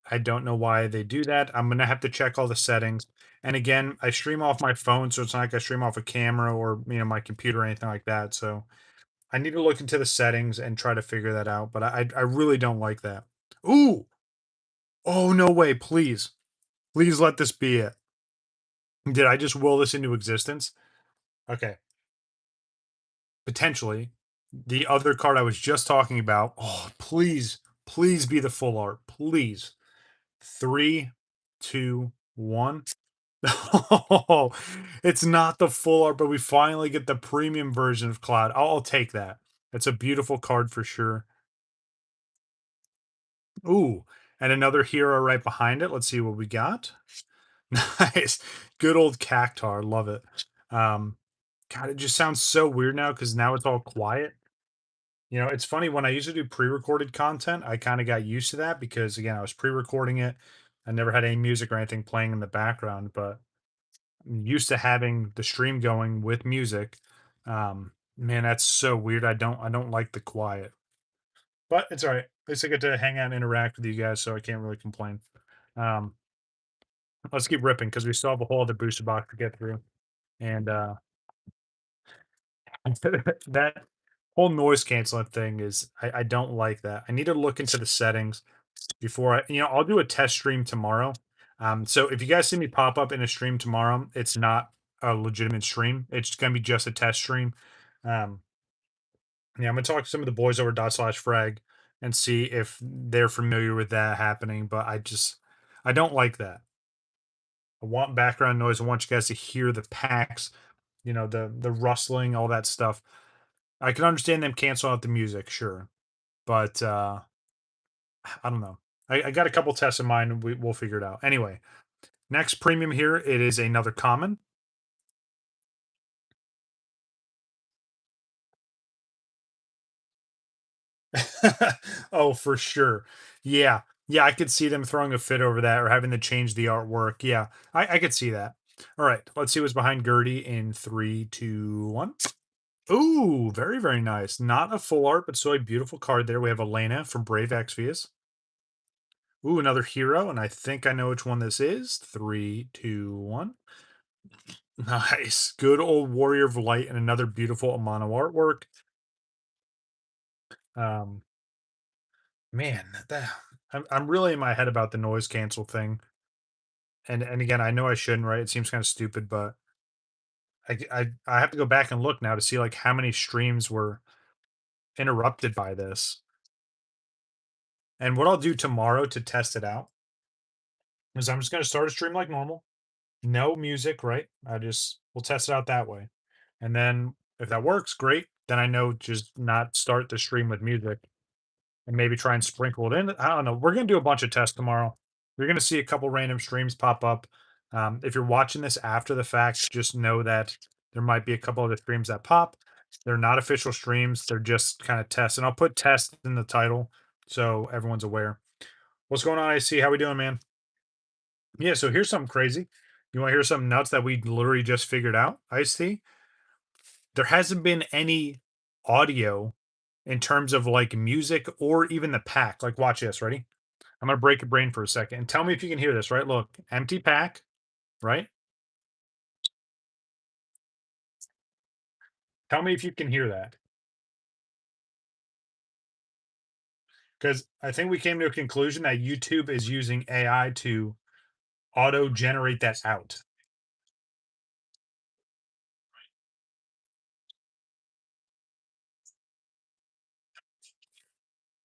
I don't know why they do that. I'm gonna have to check all the settings. And again, I stream off my phone, so it's not like I stream off a camera or my computer or anything like that. So I need to look into the settings and try to figure that out. But I really don't like that. Ooh, oh no way! Please, please let this be it. Did I just will this into existence? Okay, potentially. The other card I was just talking about. Oh, please, please be the full art. Please. Three, two, one. Oh, it's not the full art, but we finally get the premium version of Cloud. I'll take that. It's a beautiful card for sure. Ooh, and another hero right behind it. Let's see what we got. Nice. Good old Cactar. Love it. Um, God, it just sounds so weird now because now it's all quiet. It's funny when I used to do pre-recorded content, I kind of got used to that because again, I was pre-recording it. I never had any music or anything playing in the background, but I'm used to having the stream going with music. Man, that's so weird. I don't like the quiet. But it's all right. At least I get to hang out and interact with you guys, so I can't really complain. Um, let's keep ripping because we still have a whole other booster box to get through. And that whole noise canceling thing is I don't like that. I need to look into the settings before I'll do a test stream tomorrow. So if you guys see me pop up in a stream tomorrow, it's not a legitimate stream. It's gonna be just a test stream. Um, yeah, I'm gonna talk to some of the boys over dot slash frag and see if they're familiar with that happening. But I don't like that. I want background noise. I want you guys to hear the packs, the rustling, all that stuff. I can understand them canceling out the music, sure, but I don't know. I got a couple tests in mind. And we'll figure it out. Anyway, next premium here, it is another common. Oh, for sure. Yeah. Yeah, I could see them throwing a fit over that or having to change the artwork. Yeah, I could see that. All right, let's see what's behind Gertie in three, two, one. Ooh, very, very nice. Not a full art, but so a beautiful card there. We have Elena from Brave Exvius. Ooh, another hero, and I think I know which one this is. Three, two, one. Nice. Good old Warrior of Light and another beautiful Amano artwork. Um, man, I'm really in my head about the noise cancel thing. And again, I know I shouldn't, right? It seems kind of stupid, but I have to go back and look now to see like how many streams were interrupted by this. And what I'll do tomorrow to test it out is I'm just gonna start a stream like normal. No music, right? We'll test it out that way. And then if that works, great. Then I know just not start the stream with music and maybe try and sprinkle it in. I don't know. We're gonna do a bunch of tests tomorrow. You're gonna see a couple random streams pop up. If you're watching this after the fact, just know that there might be a couple other streams that pop. They're not official streams. They're just kind of tests, and I'll put test in the title so everyone's aware. What's going on? I see. How we doing, man? Yeah. So here's something crazy. You want to hear something nuts that we literally just figured out? I see. There hasn't been any audio in terms of like music or even the pack. Like, watch this. Ready? I'm gonna break your brain for a second and tell me if you can hear this, right? Look, empty pack, right? Tell me if you can hear that. Because I think we came to a conclusion that YouTube is using AI to auto generate that out.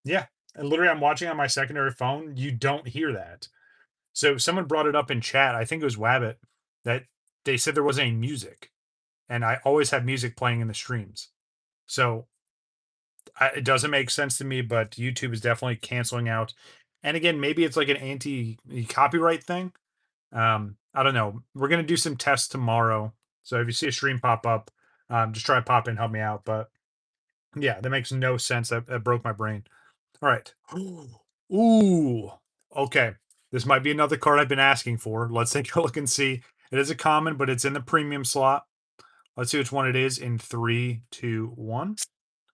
Yeah. And literally, I'm watching on my secondary phone. You don't hear that. So someone brought it up in chat. I think it was Wabbit that they said there wasn't any music, and I always have music playing in the streams. So it doesn't make sense to me, but YouTube is definitely canceling out. And again, maybe it's like an anti copyright thing. I don't know. We're gonna do some tests tomorrow. So if you see a stream pop up, just try to pop in, help me out. But Yeah, that makes no sense. That broke my brain. All right. Ooh. Okay. This might be another card I've been asking for. Let's take a look and see. It is a common, but it's in the premium slot. Let's see which one it is in three, two, one.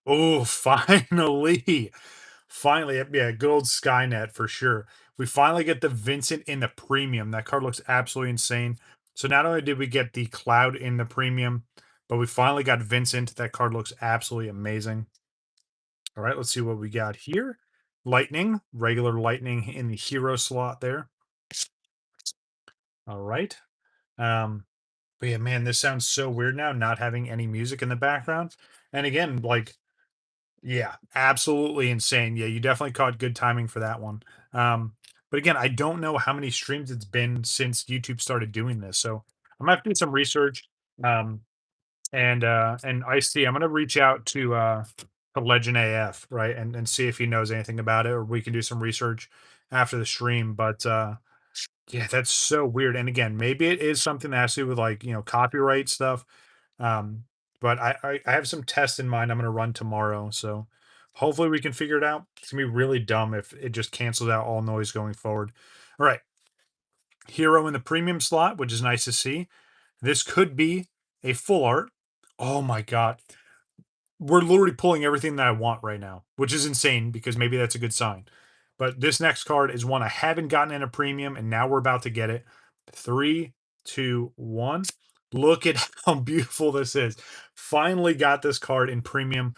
Oh, finally. Finally. Yeah, good old Skynet for sure. We finally get the Vincent in the premium. That card looks absolutely insane. So not only did we get the Cloud in the premium, but we finally got Vincent. That card looks absolutely amazing. All right, let's see what we got here. Lightning, regular lightning in the hero slot there. All right. Um, but yeah, man, this sounds so weird now, not having any music in the background. And again, like, yeah, absolutely insane. Yeah, you definitely caught good timing for that one. But again, I don't know how many streams it's been since YouTube started doing this. So I'm gonna have to do some research. Um, and Ice T, I'm gonna reach out to Legend AF, right, and see if he knows anything about it, or we can do some research after the stream. But yeah, that's so weird. And again, maybe it is something that has to do with like copyright stuff. Um, but I have some tests in mind I'm gonna run tomorrow, so hopefully we can figure it out. It's gonna be really dumb if it just cancels out all noise going forward. All right, hero in the premium slot, which is nice to see. This could be a full art. Oh my god. We're literally pulling everything that I want right now, which is insane because maybe that's a good sign. But this next card is one I haven't gotten in a premium, and now we're about to get it. Three, two, one. Look at how beautiful this is. Finally got this card in premium.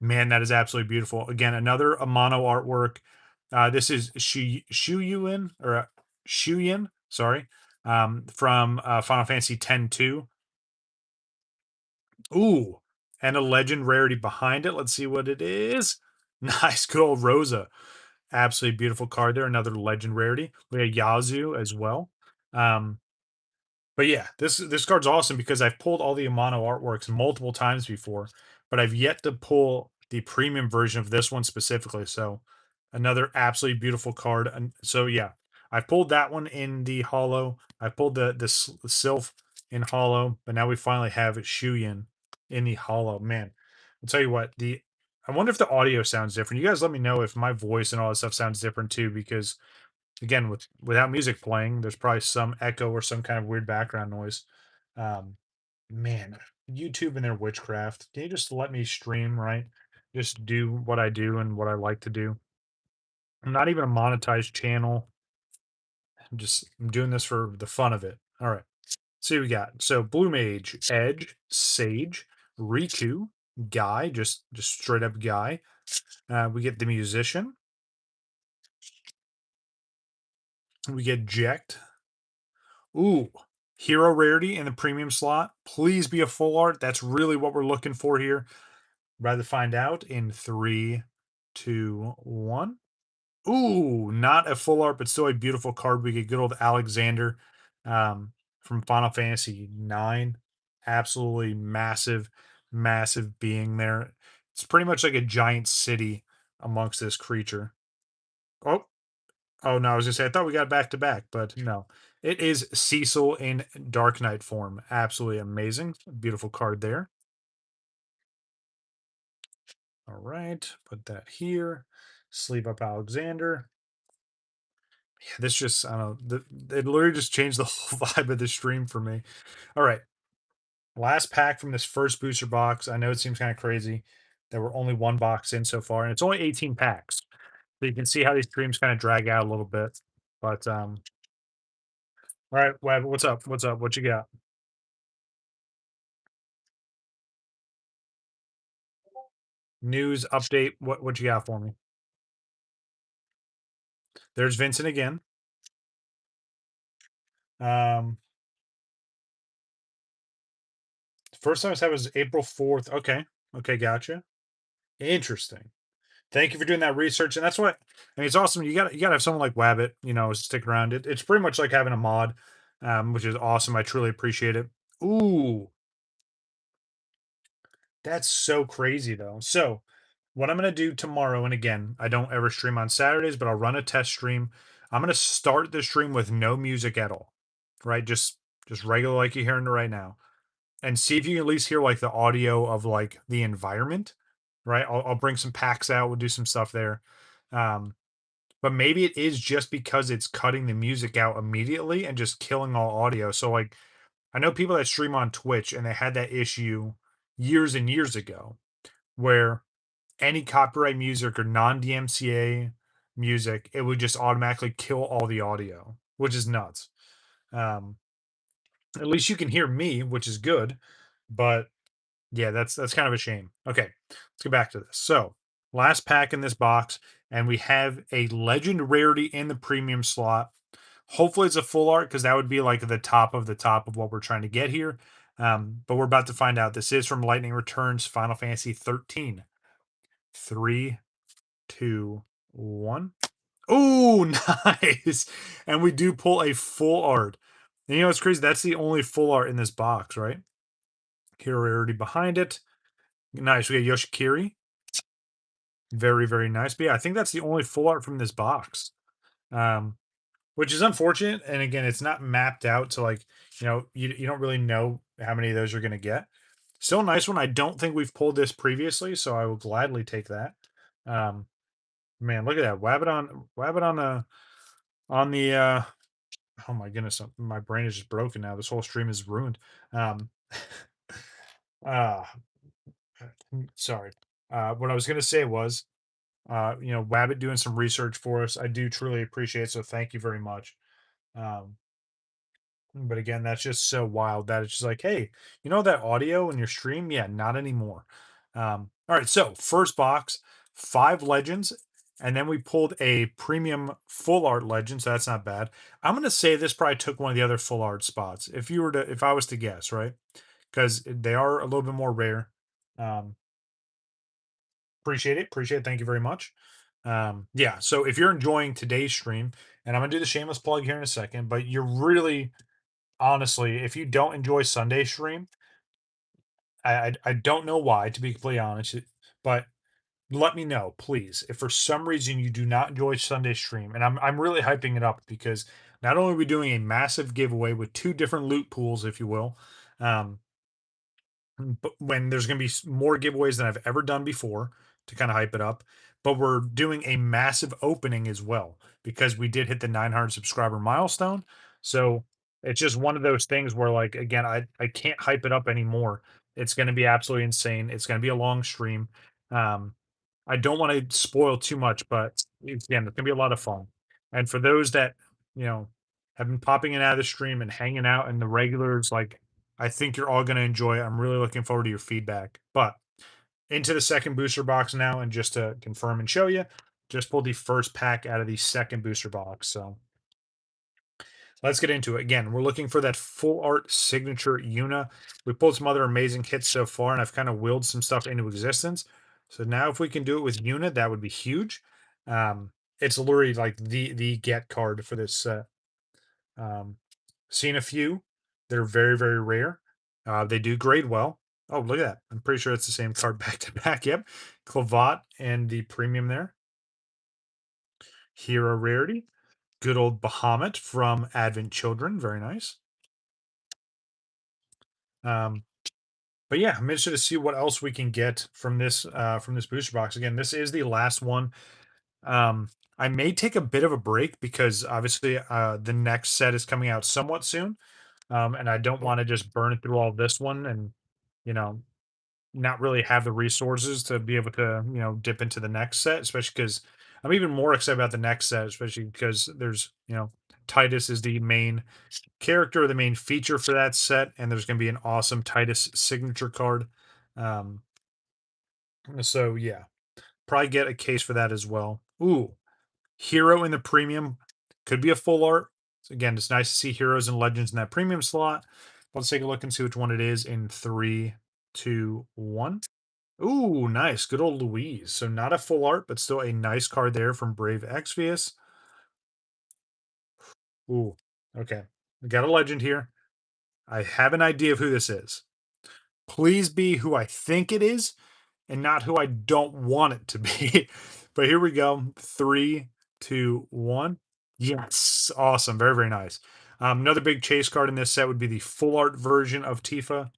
Man, that is absolutely beautiful. Again, another Amano artwork. This is Shuyuin or Shuyin, sorry, from Final Fantasy X-2. Ooh, and a legend rarity behind it. Let's see what it is. Nice, good old Rosa. Absolutely beautiful card there. Another legend rarity. We have Yazoo as well. Um, but yeah, this card's awesome because I've pulled all the Amano artworks multiple times before, but I've yet to pull the premium version of this one specifically. So another absolutely beautiful card. And so yeah, I pulled that one in the hollow. I pulled the Sylph in hollow, but now we finally have Shuyin in the hollow. Man, I'll tell you what, the I wonder if the audio sounds different. You guys let me know if my voice and all this stuff sounds different too, because again, without music playing, there's probably some echo or some kind of weird background noise. Um, man, YouTube and their witchcraft. Can you just let me stream, right? Just do what I do and what I like to do. I'm not even a monetized channel. I'm doing this for the fun of it. All right. See what we got. So Blue Mage, Edge, Sage, Riku, Guy, just straight up Guy. We get the musician. We get Jekt. Ooh, hero rarity in the premium slot. Please be a full art. That's really what we're looking for here. Rather find out in three, two, one. Ooh, not a full art, but still a beautiful card. We get good old Alexander from Final Fantasy IX. Absolutely massive, massive being there. It's pretty much like a giant city amongst this creature. Oh, oh no, I was gonna say I thought we got back to back, but no. It is Cecil in Dark Knight form. Absolutely amazing. Beautiful card there. All right, put that here. Sleeve up Alexander. Yeah, this just I don't know. It literally just changed the whole vibe of the stream for me. All right. Last pack from this first booster box. I know it seems kind of crazy that we're only one box in so far, and it's only 18 packs. So you can see how these streams kind of drag out a little bit. But all right, Web, what's up? What's up? What you got? News update. What you got for me? There's Vincent again. Um, first time I said was April 4th. Okay. Okay, gotcha. Interesting. Thank you for doing that research. And that's what I mean, it's awesome. You gotta have someone like Wabbit, stick around. It's pretty much like having a mod, which is awesome. I truly appreciate it. Ooh, that's so crazy though. So what I'm gonna do tomorrow, and again, I don't ever stream on Saturdays, but I'll run a test stream. I'm gonna start the stream with no music at all. Right? Just regular like you're hearing right now. And see if you can at least hear like the audio of like the environment. right? I'll bring some packs out. We'll do some stuff there. Um, but maybe it is just because it's cutting the music out immediately and just killing all audio. So like I know people that stream on Twitch and they had that issue years and years ago where any copyright music or non-DMCA music, it would just automatically kill all the audio, which is nuts. Um, at least you can hear me, which is good, but yeah, that's kind of a shame. Okay, let's get back to this. So, last pack in this box, and we have a legend rarity in the premium slot. Hopefully, it's a full art because that would be like the top of what we're trying to get here. But we're about to find out. This is from Lightning Returns Final Fantasy 13. Three, two, one. Oh, nice. And we do pull a full art. And you know, it's crazy. That's the only full art in this box, right? Hero rarity behind it. Nice. We got Yoshikiri. Very, very nice. But yeah, I think that's the only full art from this box. Um, which is unfortunate. And again, it's not mapped out to like, you don't really know how many of those you're gonna get. Still a nice one. I don't think we've pulled this previously, so I will gladly take that. Um, man, look at that. Wabbit on the oh my goodness, my brain is just broken now. This whole stream is ruined. Um uh sorry. What I was gonna say was Wabbit doing some research for us. I do truly appreciate it, so thank you very much. Um, but again, that's just so wild that it's just like, hey, you know that audio in your stream? Yeah, not anymore. All right, so first box, 5 legends, and then we pulled a premium full art legend, so that's not bad. I'm gonna say this probably took one of the other full art spots. If I was to guess, right? Because they are a little bit more rare. Um, appreciate it. Thank you very much. Yeah, so if you're enjoying today's stream, and I'm gonna do the shameless plug here in a second, but you're really honestly, if you don't enjoy Sunday stream, I don't know why, to be completely honest, but let me know, please. If for some reason you do not enjoy Sunday stream, and I'm really hyping it up because not only are we doing a massive giveaway with 2 different loot pools, if you will, um, but when there's going to be more giveaways than I've ever done before to kind of hype it up. But we're doing a massive opening as well because we did hit the 900 subscriber milestone. So it's just one of those things where, like, again, I can't hype it up anymore. It's going to be absolutely insane. It's going to be a long stream. Um, I don't want to spoil too much, but again, it's going to be a lot of fun. And for those that, you know, have been popping in and out of the stream and hanging out and the regulars, like, I think you're all going to enjoy it. I'm really looking forward to your feedback. But into the second booster box now, and just to confirm and show you, just pulled the first pack out of the second booster box. So let's get into it. Again, we're looking for that full art signature Yuna. We pulled some other amazing hits so far, and I've kind of willed some stuff into existence. So now, if we can do it with Yuna, that would be huge. It's literally like the get card for this set. Um, Seen a few. They're very, very rare. They do grade well. Oh, look at that. I'm pretty sure it's the same card back to back. Yep. Clavat and the premium there. Hero rarity. Good old Bahamut from Advent Children. Very nice. Um, but yeah, I'm interested to see what else we can get from this booster box. Again, this is the last one. Um, I may take a bit of a break because obviously the next set is coming out somewhat soon. And I don't want to just burn through all this one and you know not really have the resources to be able to dip into the next set, especially because I'm even more excited about the next set, especially because there's Titus is the main character, the main feature for that set, and there's going to be an awesome Titus signature card. Um, so yeah, probably get a case for that as well. Ooh, hero in the premium could be a full art. So again, it's nice to see heroes and legends in that premium slot. Let's take a look and see which one it is in three, two, one. Ooh, nice. Good old Louise. So not a full art, but still a nice card there from Brave Exvius. Ooh, okay. We got a legend here. I have an idea of who this is. Please be who I think it is and not who I don't want it to be. But here we go. Three, two, one. Yes. Awesome. Very, very nice. Another big chase card in this set would be the full art version of Tifa.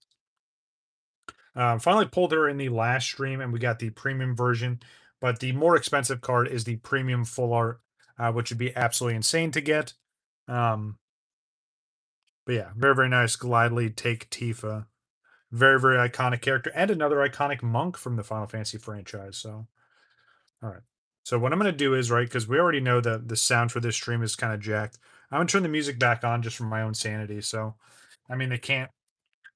Finally pulled her in the last stream, and we got the premium version. But the more expensive card is the premium full art, which would be absolutely insane to get. But yeah, very very nice. Gladly take Tifa. Very very iconic character, and another iconic monk from the Final Fantasy franchise. So all right. So what I'm gonna do is right because we already know that the sound for this stream is kind of jacked. I'm gonna turn the music back on just for my own sanity. So, I mean, they can't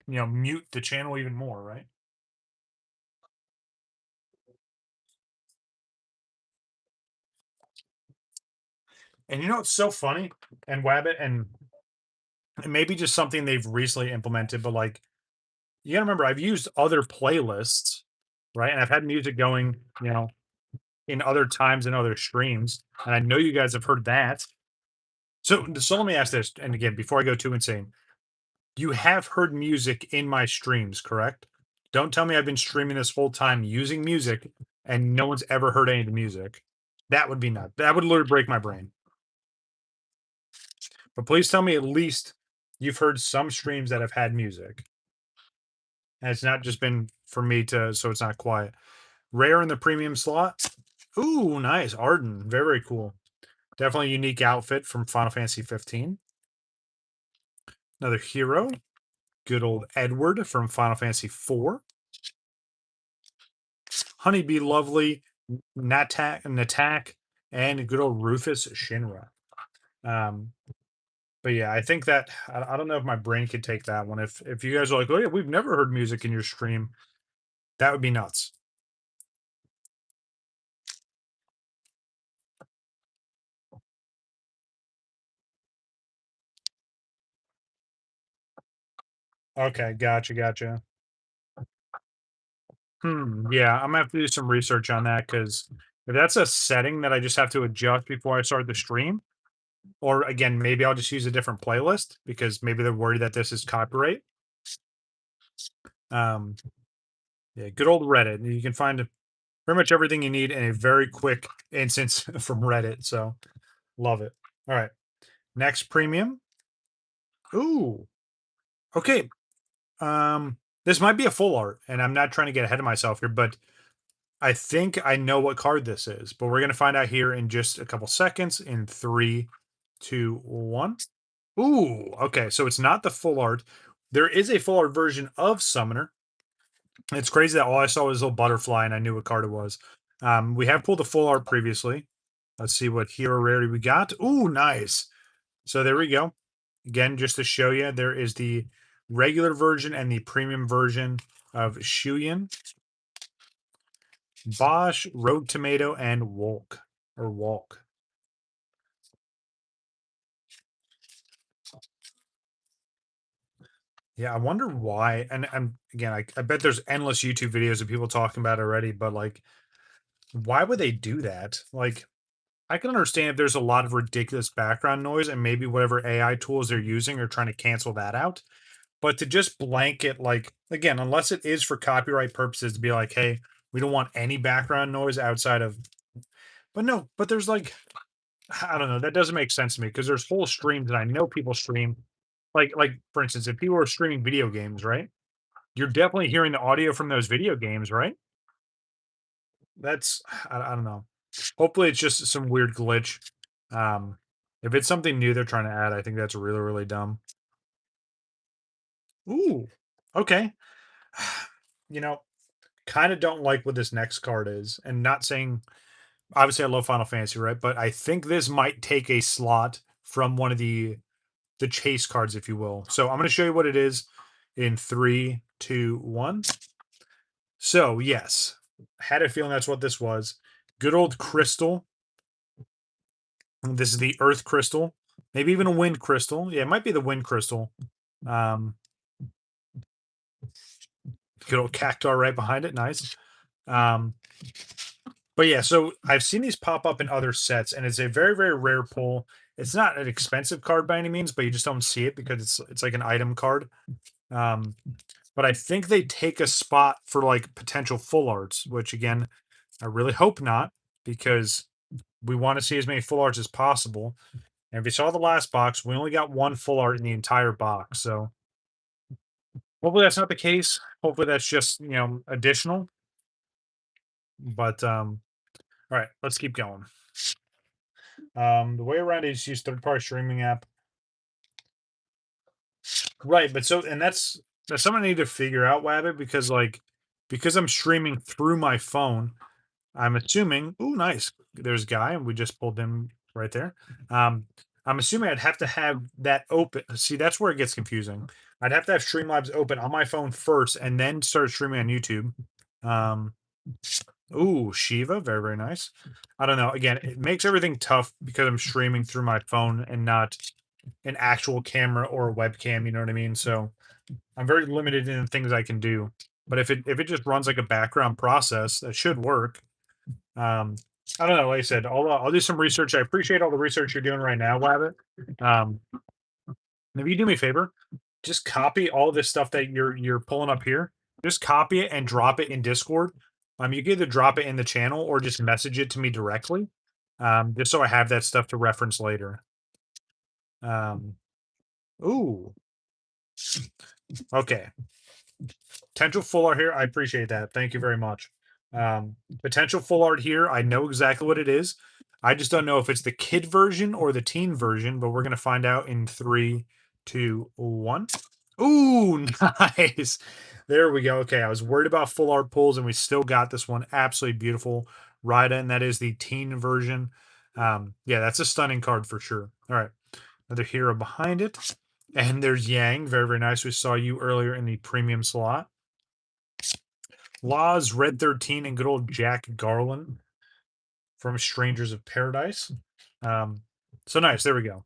mute the channel even more, right? And it's so funny and Wabbit, and it may be just something they've recently implemented, but like you gotta remember, I've used other playlists, right? And I've had music going, in other times in other streams, and I know you guys have heard that. So let me ask this, and again, before I go too insane, you have heard music in my streams, correct? Don't tell me I've been streaming this whole time using music and no one's ever heard any of the music. That would be nuts. That would literally break my brain. But please tell me at least you've heard some streams that have had music. And it's not just been for me to so it's not quiet. Rare in the premium slot. Ooh, nice. Arden. Very, very cool. Definitely a unique outfit from Final Fantasy 15. Another hero. Good old Edward from Final Fantasy 4. Honeybee Lovely, Natak, and good old Rufus Shinra. Um, but yeah, I think that I don't know if my brain could take that one. If you guys are like, oh yeah, we've never heard music in your stream, that would be nuts. Okay, gotcha. Yeah, I'm gonna have to do some research on that because if that's a setting that I just have to adjust before I start the stream, or again, maybe I'll just use a different playlist because maybe they're worried that this is copyright. Um, yeah, good old Reddit. You can find pretty much everything you need in a very quick instance from Reddit. So love it. All right. Next premium. Ooh. Okay. This might be a full art, and I'm not trying to get ahead of myself here, but I think I know what card this is, but we're gonna find out here in just a couple seconds in 3, 2, 1. Ooh, okay. So it's not the full art. There is a full art version of Summoner. It's crazy that all I saw was a little butterfly and I knew what card it was. We have pulled a full art previously. Let's see what hero rarity we got. Ooh, nice. So there we go. Again, just to show you, there is the regular version and the premium version of Shuyin, Bosch, Rogue Tomato, and Wolk or Walk. Yeah, I wonder why. And again, I bet there's endless YouTube videos of people talking about it already, but like, why would they do that? Like, I can understand if there's a lot of ridiculous background noise and maybe whatever AI tools they're using are trying to cancel that out. But to just blanket, like, again, unless it is for copyright purposes, to be like, hey, we don't want any background noise outside of, but no, but there's like, I don't know, that doesn't make sense to me because there's whole streams that I know people stream. Like for instance, if people are streaming video games, right? You're definitely hearing the audio from those video games, right? That's I don't know. Hopefully, it's just some weird glitch. Um, if it's something new they're trying to add, I think that's really, really dumb. Ooh, okay. You know, kind of don't like what this next card is, and not saying obviously I love Final Fantasy, right? But I think this might take a slot from one of the chase cards, if you will. So I'm going to show you what it is in 3, 2, 1. So yes, had a feeling that's what this was. Good old crystal. This is the Earth crystal, maybe even a Wind crystal. Yeah, it might be the Wind crystal. Um, good old Cactar right behind it. Nice. Um, but yeah, so I've seen these pop up in other sets, and it's a very, very rare pull. It's not an expensive card by any means, but you just don't see it because it's like an item card. Um, but I think they take a spot for like potential full arts, which again, I really hope not, because we want to see as many full arts as possible. And if you saw the last box, we only got one full art in the entire box. So Hopefully that's not the case. Hopefully that's just, additional. But all right, let's keep going. The way around is use third-party streaming app. Right, but and that's something I need to figure out, Wabbit, because because I'm streaming through my phone, I'm assuming. Oh, nice. There's Guy, and we just pulled him right there. Um, I'm assuming I'd have to have that open. See, that's where it gets confusing. I'd have to have Streamlabs open on my phone first, and then start streaming on YouTube. Um, ooh, Shiva, very very nice. I don't know. Again, it makes everything tough because I'm streaming through my phone and not an actual camera or a webcam. You know what I mean? So I'm very limited in the things I can do. But if it just runs like a background process, that should work. Um, I don't know. Like I said, I'll do some research. I appreciate all the research you're doing right now, Wabbit. And if you do me a favor, just copy all this stuff that you're pulling up here. Just copy it and drop it in Discord. You can either drop it in the channel or just message it to me directly. Just so I have that stuff to reference later. Um, ooh, okay. Potential full art here. I appreciate that. Thank you very much. Potential full art here. I know exactly what it is. I just don't know if it's the kid version or the teen version, but we're gonna find out in three, two, one. Ooh, nice. There we go. Okay, I was worried about full art pulls, and we still got this one. Absolutely beautiful. Rida, and that is the teen version. Yeah, that's a stunning card for sure. All right, another hero behind it. And there's Yang. Very, very nice. We saw you earlier in the premium slot. Laws, Red 13, and good old Jack Garland from Strangers of Paradise. So nice. There we go.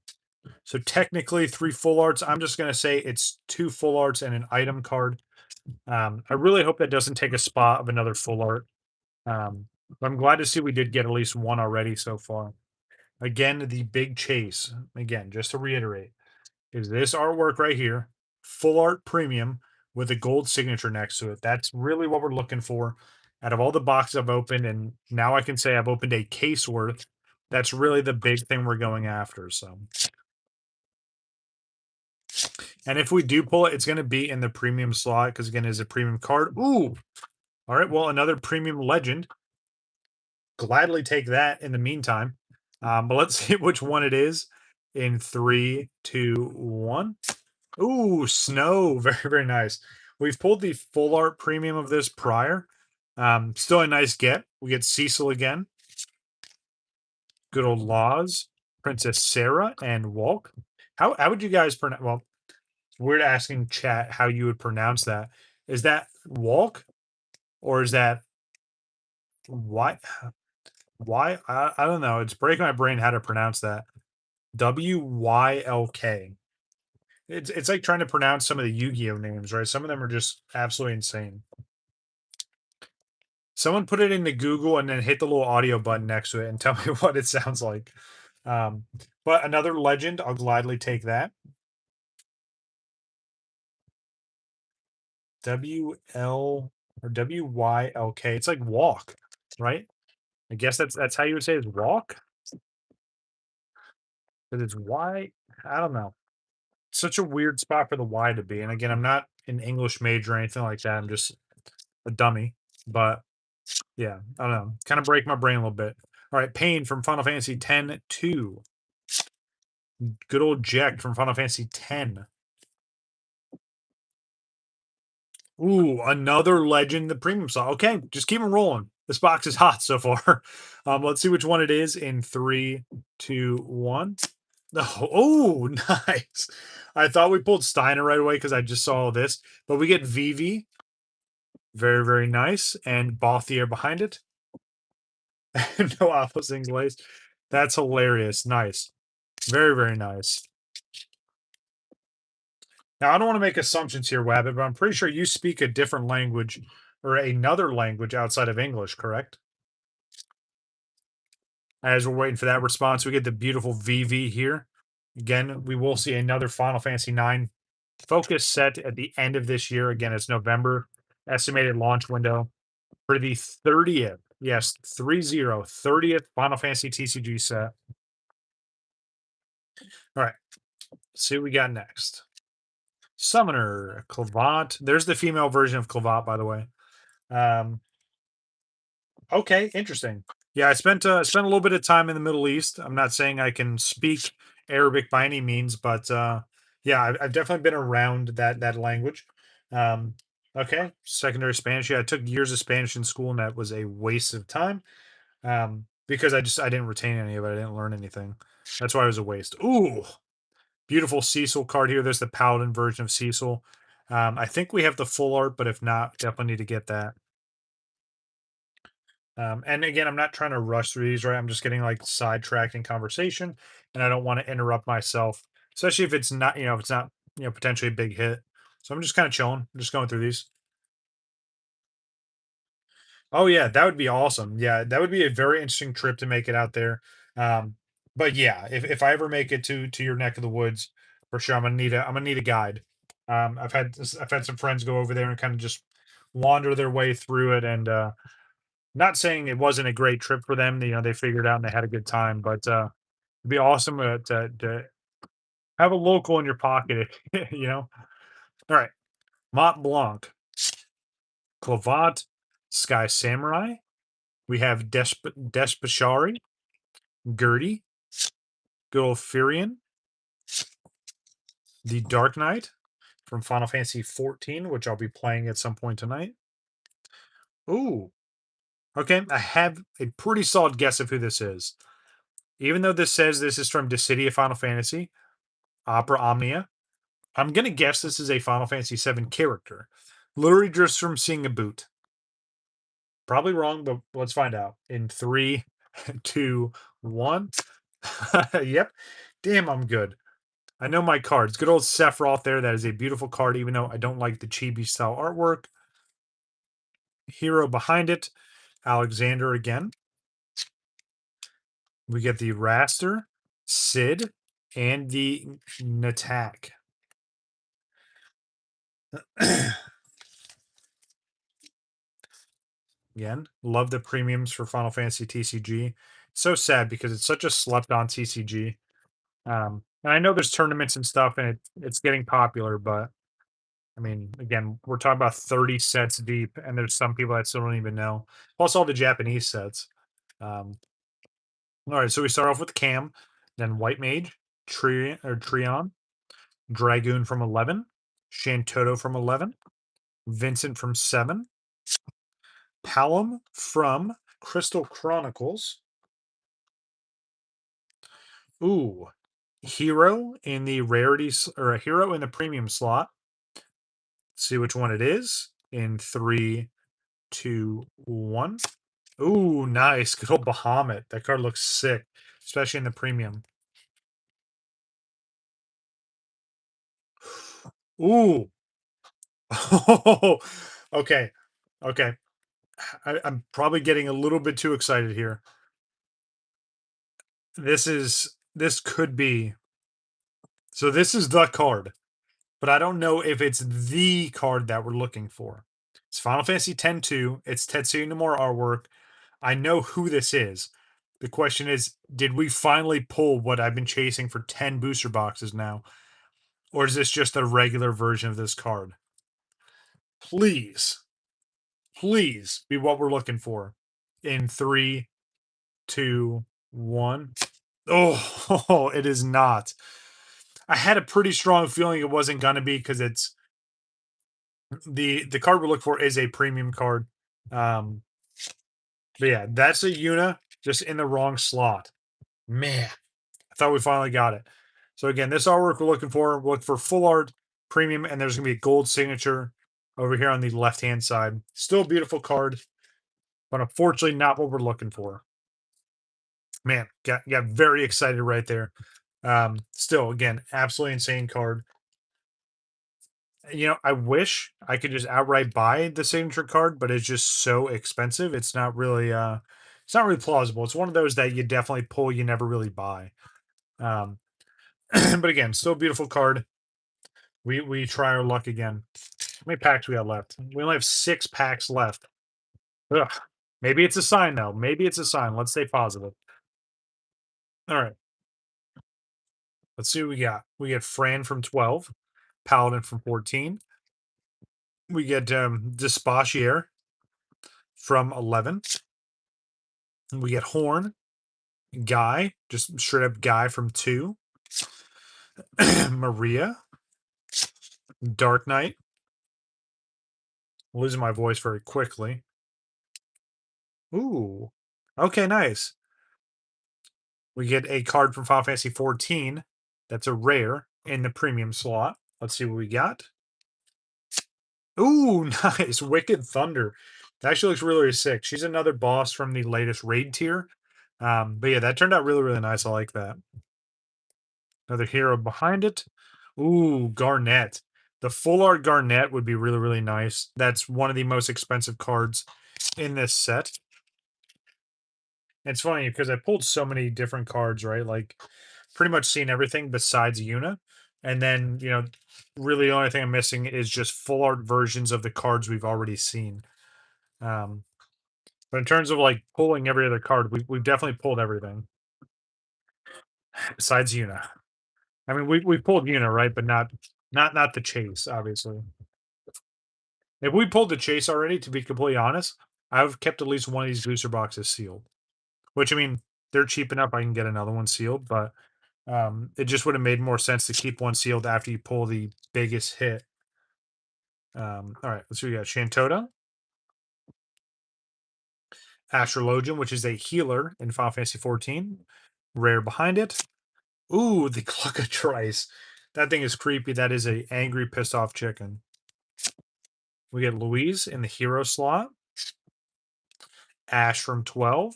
So technically, three full arts. I'm just going to say it's two full arts and an item card. I really hope that doesn't take a spot of another full art. But I'm glad to see we did get at least one already so far. Again, the big chase. Again, just to reiterate, is this artwork right here, full art premium with a gold signature next to it. That's really what we're looking for out of all the boxes I've opened. And now I can say I've opened a case worth. That's really the big thing we're going after. So, and if we do pull it, it's going to be in the premium slot because, again, it's a premium card. Ooh, all right. Well, another premium legend. Gladly take that in the meantime. But let's see which one it is in three, two, one. Ooh, snow. Very, very nice. We've pulled the full art premium of this prior. Still a nice get. We get Cecil again. Good old Laws, Princess Sarah, and Walk. How would you guys pronounce? Well, it's weird asking chat how you would pronounce that. Is that Walk or is that why? Why? I don't know. It's breaking my brain how to pronounce that. WYLK. It's like trying to pronounce some of the Yu-Gi-Oh names, right? Some of them are just absolutely insane. Someone put it into Google and then hit the little audio button next to it and tell me what it sounds like. But another legend, I'll gladly take that. WL or WYLK. It's like walk, right? I guess that's how you would say it's walk. But it's Y. I don't know. Such a weird spot for the Y to be. And again, I'm not an English major or anything like that. I'm just a dummy. But yeah, I don't know. Kind of break my brain a little bit. All right, Pain from Final Fantasy X-2. Good old Jack from Final Fantasy X. Ooh, another legend, the premium slot. Okay, just keep them rolling. This box is hot so far. Let's see which one it is in three, two, one. Oh, nice. I thought we pulled Steiner right away because I just saw this, but we get Vivi. Very, very nice. And Bothier behind it. No opposing glaze. That's hilarious. Nice. Very, very nice. Now, I don't want to make assumptions here, Wabbit, but I'm pretty sure you speak a different language or another language outside of English, correct? As we're waiting for that response, we get the beautiful VV here. Again, we will see another Final Fantasy IX focus set at the end of this year. Again, it's November, estimated launch window for the 30th. Yes, 30th Final Fantasy TCG set. All right, let's see what we got next. Summoner, Clavat. There's the female version of Clavat, by the way. Um, okay, interesting. Yeah, I spent a little bit of time in the Middle East. I'm not saying I can speak Arabic by any means, but yeah, I've definitely been around that language. Um, okay, secondary Spanish. Yeah, I took years of Spanish in school, and that was a waste of time. Because I didn't retain any of it. I didn't learn anything. That's why it was a waste. Ooh, beautiful Cecil card here. There's the Paladin version of Cecil. I think we have the full art, but if not, definitely need to get that. And again, I'm not trying to rush through these, right? I'm just getting like sidetracked in conversation, and I don't want to interrupt myself, especially if it's not, if it's not, potentially a big hit. So I'm just kind of chilling, just going through these. Oh yeah, that would be awesome. Yeah, that would be a very interesting trip to make it out there. But yeah, if I ever make it to your neck of the woods, for sure, I'm gonna need a guide. I've had some friends go over there and kind of just wander their way through it, and not saying it wasn't a great trip for them. They figured out and they had a good time, but it'd be awesome to have a local in your pocket. All right, Mont Blanc, Clavat, Sky Samurai. We have Despashari, Gertie, good old Firion, the Dark Knight from Final Fantasy 14, which I'll be playing at some point tonight. Ooh, okay. I have a pretty solid guess of who this is. Even though this says this is from Dissidia Final Fantasy, Opera Omnia, I'm going to guess this is a Final Fantasy 7 character. Literally just from seeing a boot. Probably wrong, but let's find out. In three, two, one. Yep. Damn, I'm good. I know my cards. Good old Sephiroth there. That is a beautiful card, even though I don't like the chibi style artwork. Hero behind it, Alexander again. We get the Raster, Sid, and the Natak. Again, love the premiums for Final Fantasy TCG. So sad because it's such a slept on TCG. And I know there's tournaments and stuff, and it's getting popular, but I mean, again, we're talking about 30 sets deep, and there's some people that still don't even know. Plus, all the Japanese sets. Um, all right, so we start off with Cam, then White Mage, Trion, Dragoon from 11, Shantoto from 11, Vincent from 7, Palom from Crystal Chronicles. Ooh, Hero in the rarities, or a Hero in the premium slot. See which one it is in three, two, one. Ooh, nice. Good old Bahamut. That card looks sick, especially in the premium. Ooh. Okay. Okay. I'm probably getting a little bit too excited here. This could be, so this is the card, but I don't know if it's the card that we're looking for. It's Final Fantasy X-2. It's Tetsuya Nomura artwork. I know who this is. The question is, did we finally pull what I've been chasing for 10 booster boxes now? Or is this just a regular version of this card? Please, please be what we're looking for. In three, two, one. Oh, it is not. I had a pretty strong feeling it wasn't gonna be because it's the card we're looking for is a premium card. Um, but yeah, that's a Yuna just in the wrong slot. Man, I thought we finally got it. So again, this artwork we're looking for full art, premium, and there's gonna be a gold signature over here on the left hand side. Still a beautiful card, but unfortunately not what we're looking for. Man, got very excited right there. Still, again, absolutely insane card. I wish I could just outright buy the signature card, but it's just so expensive. It's not really plausible. It's one of those that you definitely pull, you never really buy. Um, but again, still a beautiful card. We try our luck again. How many packs we got left? We only have 6 packs left. Ugh. Maybe it's a sign though. Maybe it's a sign. Let's stay positive. All right. Let's see what we got. We get Fran from 12, Paladin from 14. We get Despachier from 11. We get Horn, Guy, just straight up Guy from 2. Maria, Dark Knight. Losing my voice very quickly. Ooh. Okay, nice. We get a card from Final Fantasy 14. That's a rare in the premium slot. Let's see what we got. Ooh, nice. Wicked Thunder. That actually looks really, really sick. She's another boss from the latest raid tier. But yeah, that turned out really, really nice. I like that. Another hero behind it. Ooh, Garnet. The full art Garnet would be really, really nice. That's one of the most expensive cards in this set. It's funny because I pulled so many different cards, right? Like pretty much seen everything besides Yuna. And then, really the only thing I'm missing is just full art versions of the cards we've already seen. Um, but in terms of like pulling every other card, we've definitely pulled everything besides Yuna. I mean, we pulled Yuna, right? But not the chase, obviously. If we pulled the chase already, to be completely honest, I've kept at least one of these booster boxes sealed. Which I mean, they're cheap enough. I can get another one sealed, but it just would have made more sense to keep one sealed after you pull the biggest hit. All right, let's see. We got Shantota, Astrologian, which is a healer in Final Fantasy 14. Rare behind it. Ooh, the Cluckatrice. That thing is creepy. That is a angry, pissed off chicken. We get Louise in the hero slot. Ash from 12.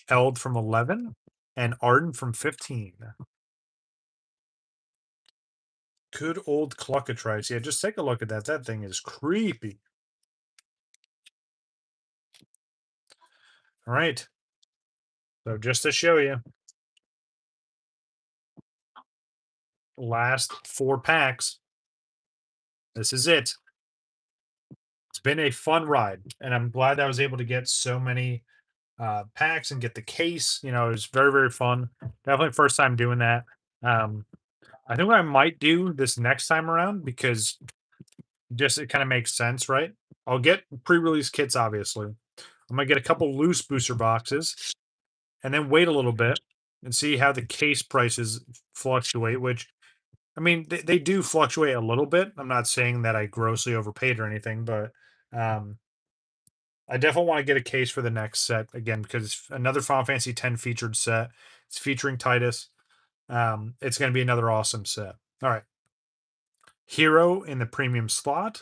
Eld from 11. And Arden from 15. Good old Cluckatrice. Yeah, just take a look at that. That thing is creepy. All right. So just to show you, last 4 packs. This is it. It's been a fun ride, and I'm glad that I was able to get so many packs and get the case. It was very, very fun. Definitely first time doing that. Um, I think what I might do this next time around, because just it kind of makes sense, right? I'll get pre-release kits, obviously. I'm gonna get a couple loose booster boxes and then wait a little bit and see how the case prices fluctuate, which I mean, they do fluctuate a little bit. I'm not saying that I grossly overpaid or anything, but um, I definitely want to get a case for the next set again because it's another Final Fantasy X featured set. It's featuring Titus. It's going to be another awesome set. All right. Hero in the premium slot.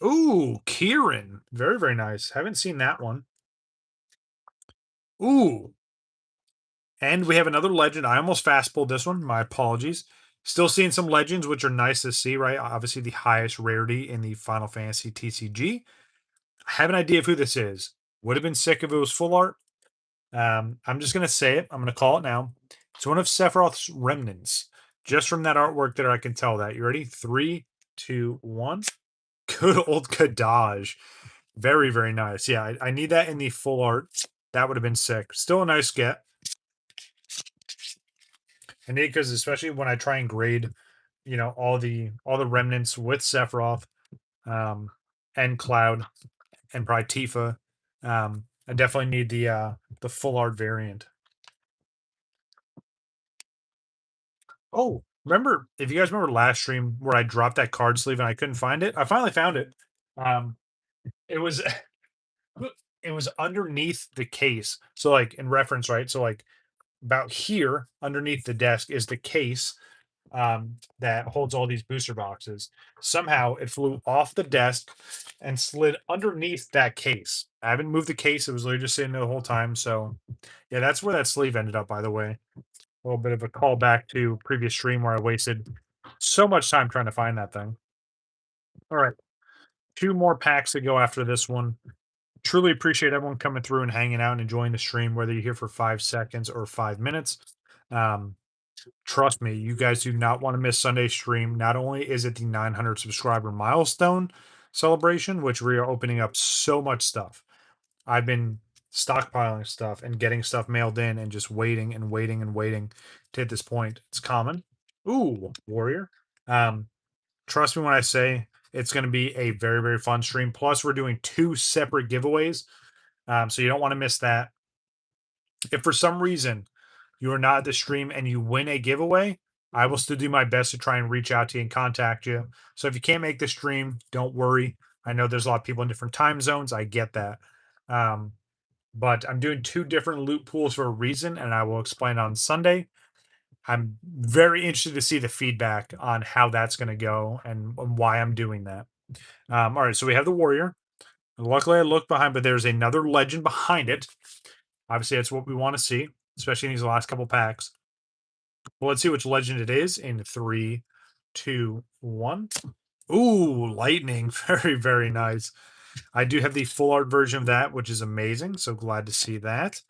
Ooh, Kieran. Very, very nice. Haven't seen that one. Ooh. And we have another legend. I almost fast pulled this one. My apologies. Still seeing some legends, which are nice to see, right? Obviously, the highest rarity in the Final Fantasy TCG. I have an idea of who this is. Would have been sick if it was full art. I'm just going to say it. I'm going to call it now. It's one of Sephiroth's remnants. Just from that artwork there, I can tell that. You ready? 3, 2, 1. Good old Kadaj. Very, very nice. Yeah, I need that in the full art. That would have been sick. Still a nice get. I need because especially when I try and grade, all the remnants with Sephiroth, um, and Cloud, and probably Tifa. I definitely need the full art variant. Oh, remember if you guys remember last stream where I dropped that card sleeve and I couldn't find it? I finally found it. Um, it was it was underneath the case. So like in reference, right? So like about here underneath the desk is the case that holds all these booster boxes. Somehow it flew off the desk and slid underneath that case. I haven't moved the case. It was literally just sitting there the whole time. So yeah, that's where that sleeve ended up, by the way. A little bit of a callback to previous stream where I wasted so much time trying to find that thing. All right. 2 more packs to go after this one. Truly appreciate everyone coming through and hanging out and enjoying the stream, whether you're here for 5 seconds or 5 minutes. Um, Trust me, you guys do not want to miss Sunday stream. Not only is it the 900 subscriber milestone celebration, which we are opening up so much stuff. I've been stockpiling stuff and getting stuff mailed in and just waiting and waiting and waiting to hit this point. It's common. Ooh, warrior. Um, Trust me when I say it's going to be a very, very fun stream. Plus, we're doing 2 separate giveaways. So you don't want to miss that. If for some reason you are not at the stream and you win a giveaway, I will still do my best to try and reach out to you and contact you. So if you can't make the stream, don't worry. I know there's a lot of people in different time zones. I get that. Um, but I'm doing 2 different loot pools for a reason, and I will explain on Sunday. I'm very interested to see the feedback on how that's going to go and why I'm doing that. All right, so we have the warrior. Luckily, I looked behind, but there's another legend behind it. Obviously, that's what we want to see, especially in these last couple packs. Well, let's see which legend it is in 3, 2, 1. Ooh, lightning. Very, very nice. I do have the full art version of that, which is amazing. So glad to see that.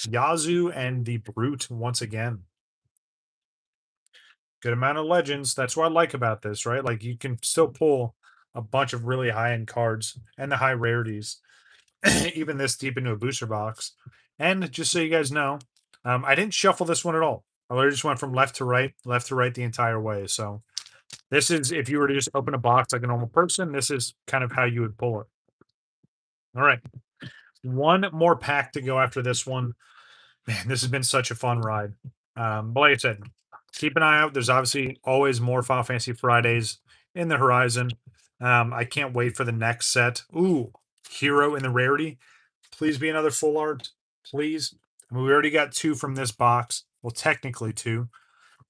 Yazoo and the Brute once again. Good amount of legends. That's what I like about this, right? Like you can still pull a bunch of really high end cards and the high rarities, even this deep into a booster box. And just so you guys know, I didn't shuffle this one at all. I literally just went from left to right the entire way. So this is if you were to just open a box like a normal person, this is kind of how you would pull it. All right. One more pack to go after this one. Man, this has been such a fun ride. But like I said, keep an eye out. There's obviously always more Final Fantasy Fridays in the horizon. I can't wait for the next set. Ooh, Hero in the rarity. Please be another full art. Please. I mean, we already got 2 from this box. Well, technically 2,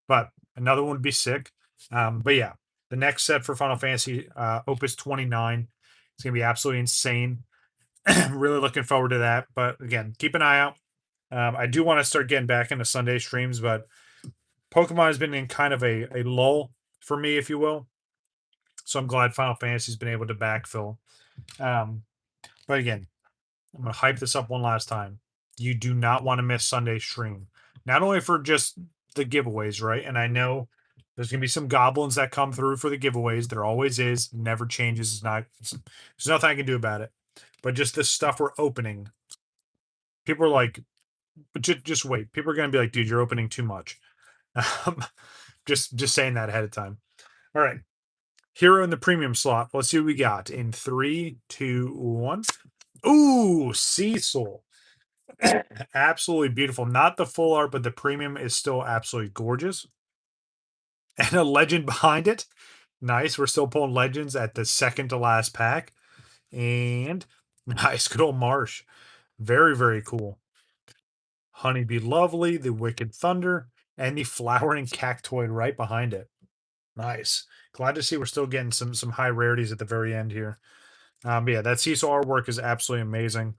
but another one would be sick. But yeah, the next set for Final Fantasy Opus 29 is going to be absolutely insane. Really looking forward to that. But again, keep an eye out. I do want to start getting back into Sunday streams, but Pokemon has been in kind of a lull for me, if you will. So I'm glad Final Fantasy's been able to backfill. But again, I'm going to hype this up one last time. You do not want to miss Sunday stream. Not only for just the giveaways, right? And I know there's going to be some goblins that come through for the giveaways. There always is. Never changes. There's nothing I can do about it. But just the stuff we're opening, people are like, but just wait. People are going to be like, dude, you're opening too much. Um, just saying that ahead of time. All right. Hero in the premium slot. Let's see what we got in 3, 2, 1. Ooh, Cecil. Absolutely beautiful. Not the full art, but the premium is still absolutely gorgeous. And a legend behind it. Nice. We're still pulling legends at the second to last pack. And nice. Good old Marsh. Very, very cool. Honeybee Lovely, the Wicked Thunder, and the Flowering Cactoid right behind it. Nice. Glad to see we're still getting some high rarities at the very end here. But yeah, that Cecil artwork is absolutely amazing.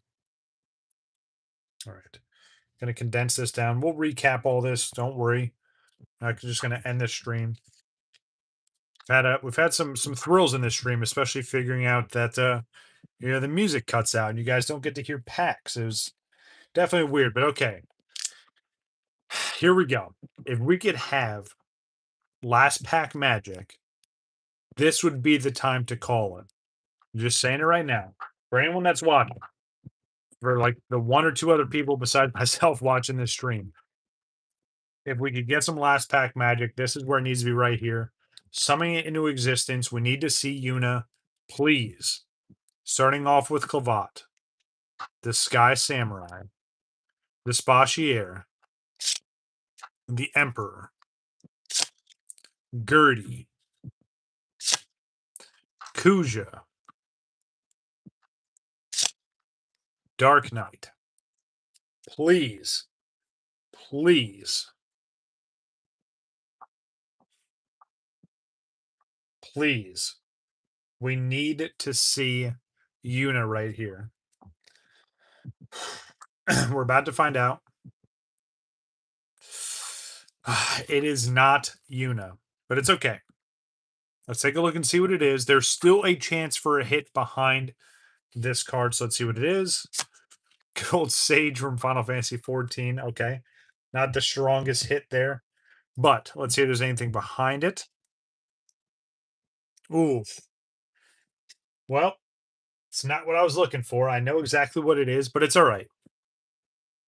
All right. Gonna condense this down. We'll recap all this. Don't worry. I'm just gonna end this stream. We've had some thrills in this stream, especially figuring out that the music cuts out and you guys don't get to hear packs. It was definitely weird, but okay. Here we go. If we could have last pack magic, this would be the time to call it. I'm just saying it right now. For anyone that's watching, for like the 1 or 2 other people besides myself watching this stream, if we could get some last pack magic, this is where it needs to be right here. Summoning it into existence. We need to see Yuna, please. Starting off with Clavat, the Sky Samurai, the Spachier, the Emperor, Gertie, Kuja, Dark Knight. Please, please, please. We need to see Yuna right here. We're about to find out. It is not Yuna, but it's okay. Let's take a look and see what it is. There's still a chance for a hit behind this card, so let's see what it is. Good old Sage from Final Fantasy 14. Okay. Not the strongest hit there, but let's see if there's anything behind it. Ooh. Well, it's not what I was looking for. I know exactly what it is, but it's all right.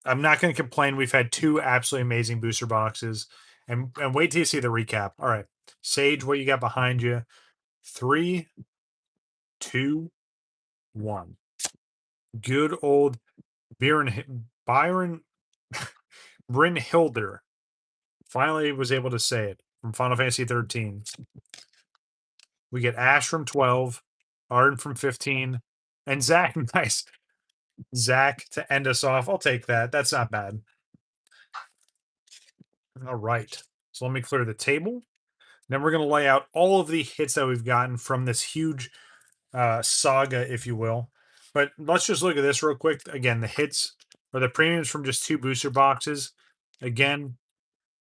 I'm not going to complain. We've had 2 absolutely amazing booster boxes, and wait till you see the recap. All right, Sage, what you got behind you? 3, 2, 1. Good old Byron Brynhilder finally was able to say it from Final Fantasy 13. We get Ash from 12, Arden from 15, and Zach. Nice. Zach to end us off. I'll take that. That's not bad. All right. So let me clear the table. Then we're going to lay out all of the hits that we've gotten from this huge saga, if you will. But let's just look at this real quick. Again, the hits or the premiums from just 2 booster boxes. Again,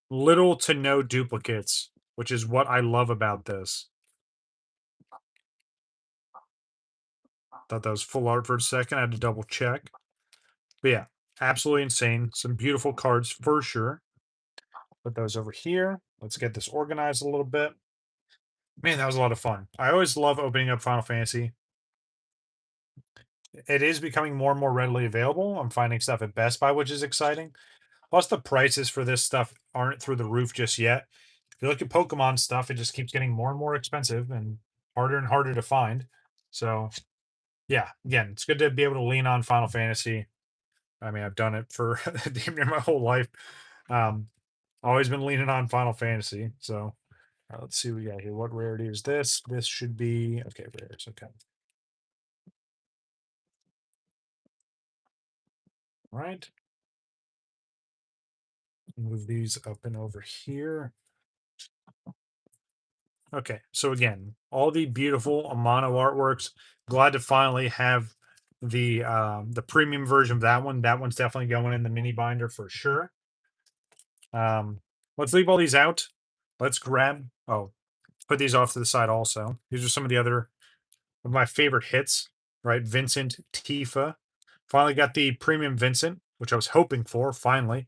little to no duplicates, which is what I love about this. Thought that was full art for a second. I had to double check. But yeah, absolutely insane. Some beautiful cards for sure. Put those over here. Let's get this organized a little bit. Man, that was a lot of fun. I always love opening up Final Fantasy. It is becoming more and more readily available. I'm finding stuff at Best Buy, which is exciting. Plus, the prices for this stuff aren't through the roof just yet. If you look at Pokemon stuff, it just keeps getting more and more expensive and harder to find. So, yeah, again, it's good to be able to lean on Final Fantasy. I mean, I've done it for damn near my whole life. Always been leaning on Final Fantasy. So, let's see what we got here. What rarity is this? This should be okay. Rares. Okay. All right. Move these up and over here. Okay, so again, all the beautiful Amano artworks. Glad to finally have the premium version of that one. That one's definitely going in the mini binder for sure. Let's leave all these out. Let's grab. Oh, put these off to the side also. These are some of the other of my favorite hits. Right, Vincent, Tifa. Finally got the premium Vincent, which I was hoping for. Finally,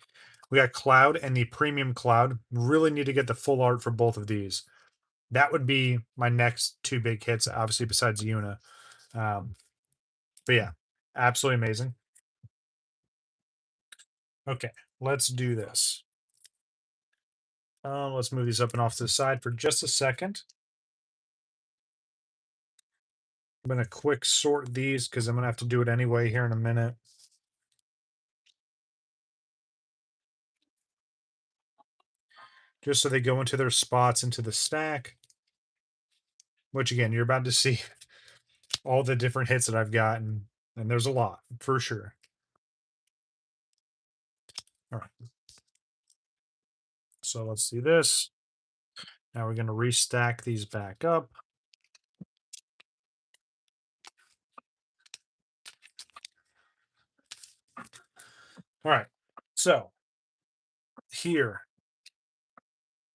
we got Cloud and the premium Cloud. Really need to get the full art for both of these. That would be my next 2 big hits, obviously, besides Yuna. But yeah, absolutely amazing. Okay, let's do this. Let's move these up and off to the side for just a second. I'm going to quick sort these because I'm going to have to do it anyway here in a minute. Just so they go into their spots into the stack. Which, again, you're about to see all the different hits that I've gotten. And there's a lot, for sure. All right. So let's do this. Now we're going to restack these back up. All right. So here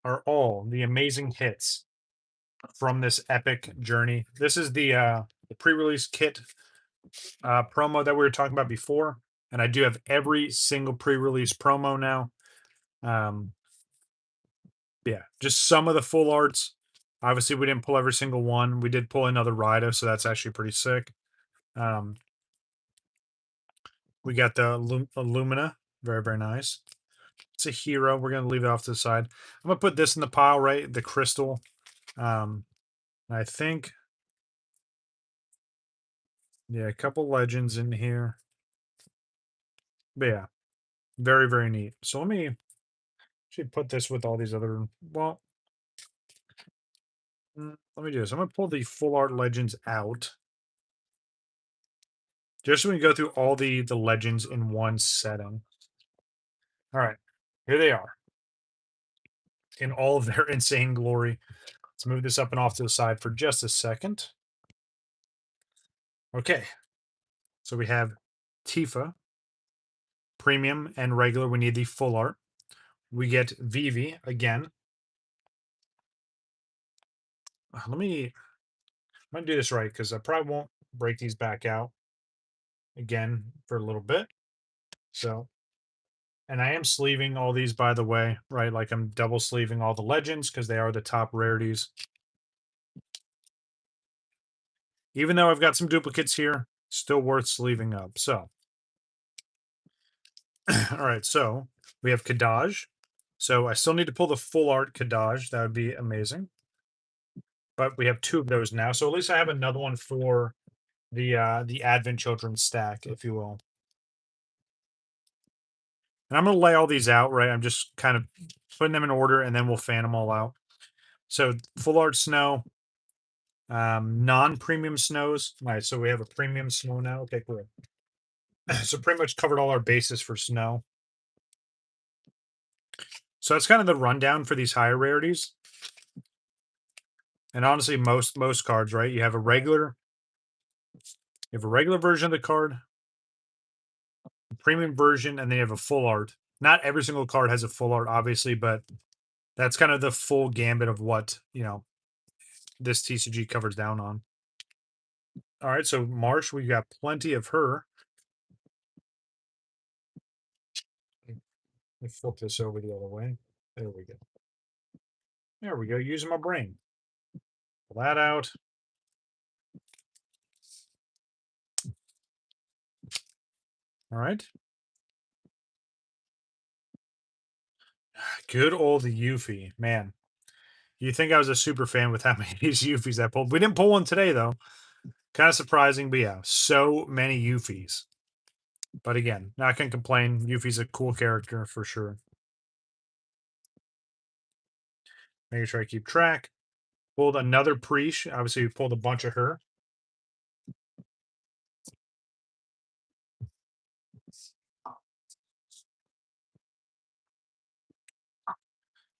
are all the amazing hits from this epic journey. This is the pre-release kit promo that we were talking about before, and I do have every single pre-release promo now. Yeah, just some of the full arts. Obviously, we didn't pull every single one. We did pull another Rido, so that's actually pretty sick. We got the Illumina, very nice. It's a hero. We're gonna leave it off to the side. I'm gonna put this in the pile, right? The crystal. I think, yeah, a couple legends in here. But yeah, very neat. So let me actually put this with all these other. Well, let me do this. I'm gonna pull the full art legends out, just so we can go through all the legends in one setting. All right, here they are in all of their insane glory. Let's move this up and off to the side for just a second. Okay, so we have Tifa, premium and regular. We need the full art. We get Vivi again. I'm gonna do this right because I probably won't break these back out again for a little bit. So, and I am sleeving all these, by the way, right? Like I'm double sleeving all the legends because they are the top rarities. Even though I've got some duplicates here, still worth sleeving up. So, all right, so we have Kadaj. So I still need to pull the full art Kadaj. That would be amazing. but we have two of those now. So at least I have another one for the Advent Children stack, if you will. And I'm gonna lay all these out, right? I'm just kind of putting them in order, and then we'll fan them all out. So full art snow, non-premium snows. All right, so we have a premium snow now. Okay, cool. So pretty much covered all our bases for snow. So that's kind of the rundown for these higher rarities. And honestly, most cards, right? You have a regular version of the card, a premium version, and then you have a full art. Not every single card has a full art, obviously, but that's kind of the full gambit of what this TCG covers down on. All right, so Marsh, we got plenty of her. Let me flip this over the other way. There we go. There we go. Using my brain. Pull that out. All right. Good old Yuffie. Man, you think I was a super fan with how many of these Yuffies I pulled. We didn't pull one today, though. Kind of surprising, but yeah, so many Yuffies. But again, not gonna complain. Yuffie's a cool character for sure. Making sure I keep track. Pulled another Preesh. Obviously, we pulled a bunch of her.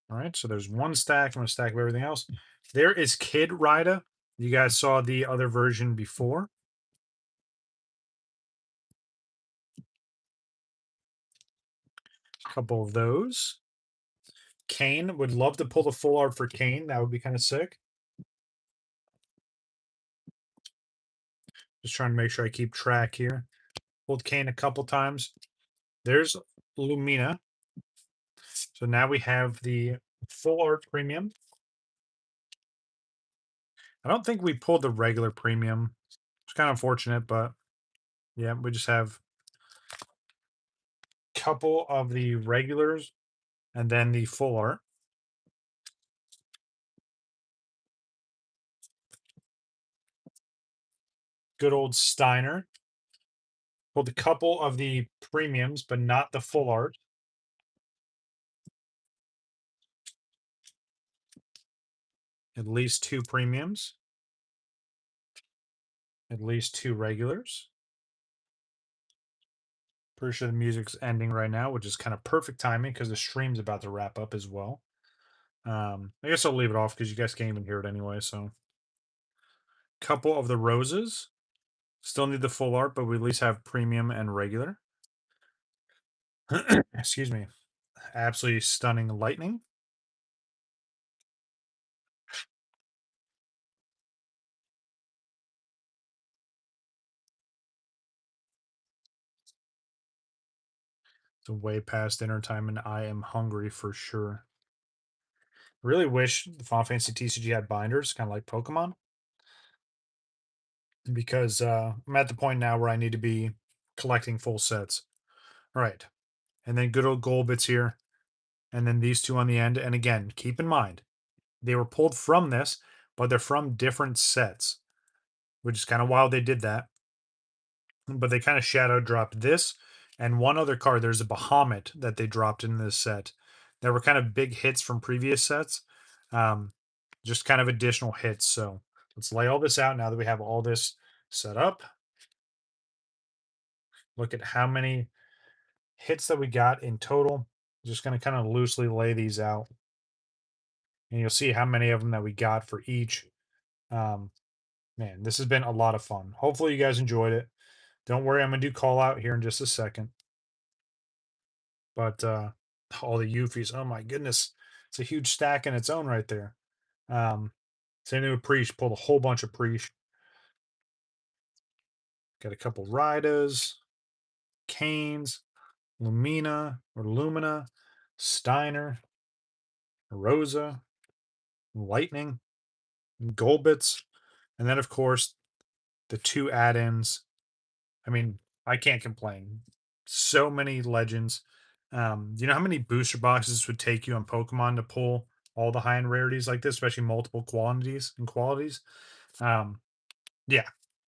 All right, so there's one stack. I'm gonna stack of everything else. There is Kid Rida. You guys saw the other version before. A couple of those. Kane, would love to pull the full art for Kane. That would be kind of sick. Just trying to make sure I keep track here. Pulled Kane a couple times. There's Lumina. So now we have the full art premium. I don't think we pulled the regular premium. It's kind of unfortunate, but yeah, we just have a couple of the regulars and then the full art. Good old Steiner. Pulled a couple of the premiums, but not the full art. At least two premiums. At least two regulars. Pretty sure the music's ending right now, which is kind of perfect timing because the stream's about to wrap up as well. I guess I'll leave it off because you guys can't even hear it anyway. So, couple of the roses. Still need the full art, but we at least have premium and regular. Excuse me. Absolutely stunning lightning. It's way past dinner time, and I am hungry for sure. Really wish the Final Fantasy TCG had binders, kind of like Pokemon, because I'm at the point now where I need to be collecting full sets. All right, and then good old gold bits here, and then these two on the end. And again, keep in mind they were pulled from this, but they're from different sets, which is kind of wild they did that. But they kind of shadow dropped this and one other card. There's a Bahamut that they dropped in this set. There were kind of big hits from previous sets, um, just kind of additional hits. So let's lay all this out now that we have all this set up. Look at how many hits that we got in total. Just going to kind of loosely lay these out. And you'll see how many of them that we got for each. Man, this has been a lot of fun. Hopefully you guys enjoyed it. Don't worry, I'm going to do call out here in just a second. But all the Euphies, oh my goodness, it's a huge stack in its own right there. Same thing with Preach, pulled a whole bunch of Preach. Got a couple Ridas, Canes, Lumina, Steiner, Rosa, Lightning, Golbits, and then of course the two add-ins. I mean, I can't complain. So many legends. You know how many booster boxes would take you on Pokemon to pull all the high-end rarities like this, especially multiple quantities and qualities. Um, yeah,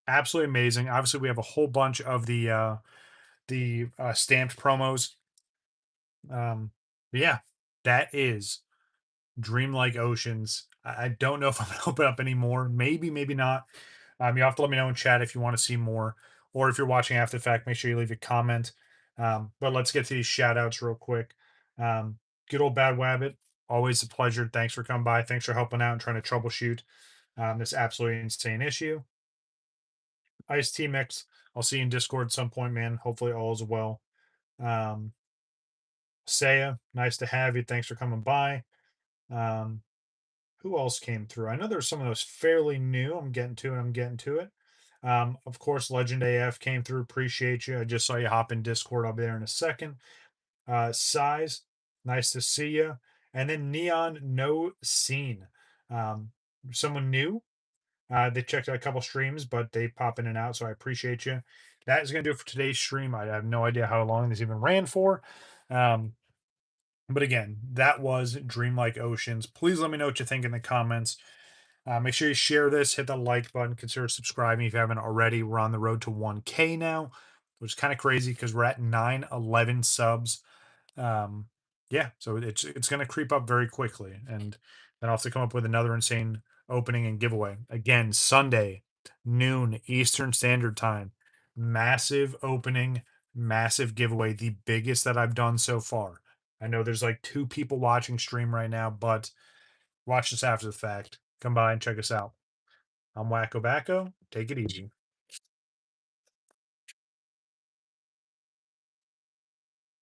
absolutely amazing. Obviously, we have a whole bunch of the stamped promos. But yeah, that is Dreamlike Oceans. I don't know if I'm gonna open up any more. Maybe, maybe not. You have to let me know in chat if you want to see more, or if you're watching after the fact, make sure you leave a comment. But let's get to these shout outs real quick. Good old Bad Wabbit, always a pleasure. Thanks for coming by. Thanks for helping out and trying to troubleshoot this absolutely insane issue. Ice T Mix, I'll see you in Discord at some point, man. Hopefully all is well. Um, Saya, nice to have you. Thanks for coming by. Um, who else came through? I know there's some of those fairly new. I'm getting to it. I'm getting to it. Of course, Legend AF came through. Appreciate you. I just saw you hop in Discord. I'll be there in a second. Size, nice to see you. And then Neon No Scene. Um, someone new. They checked out a couple streams, but they pop in and out, so I appreciate you. That is going to do it for today's stream. I have no idea how long this even ran for. Um, but again, that was Dreamlike Oceans. Please let me know what you think in the comments. Make sure you share this, hit the like button, consider subscribing if you haven't already. We're on the road to 1K now, which is kind of crazy because we're at 911 subs. Um, yeah, so it's going to creep up very quickly, and then I'll have to come up with another insane opening and giveaway again Sunday, noon Eastern Standard Time. Massive opening, massive giveaway, the biggest that I've done so far. I know there's like 2 people watching stream right now, but watch this after the fact. Come by and check us out. I'm WakoBako. Take it easy.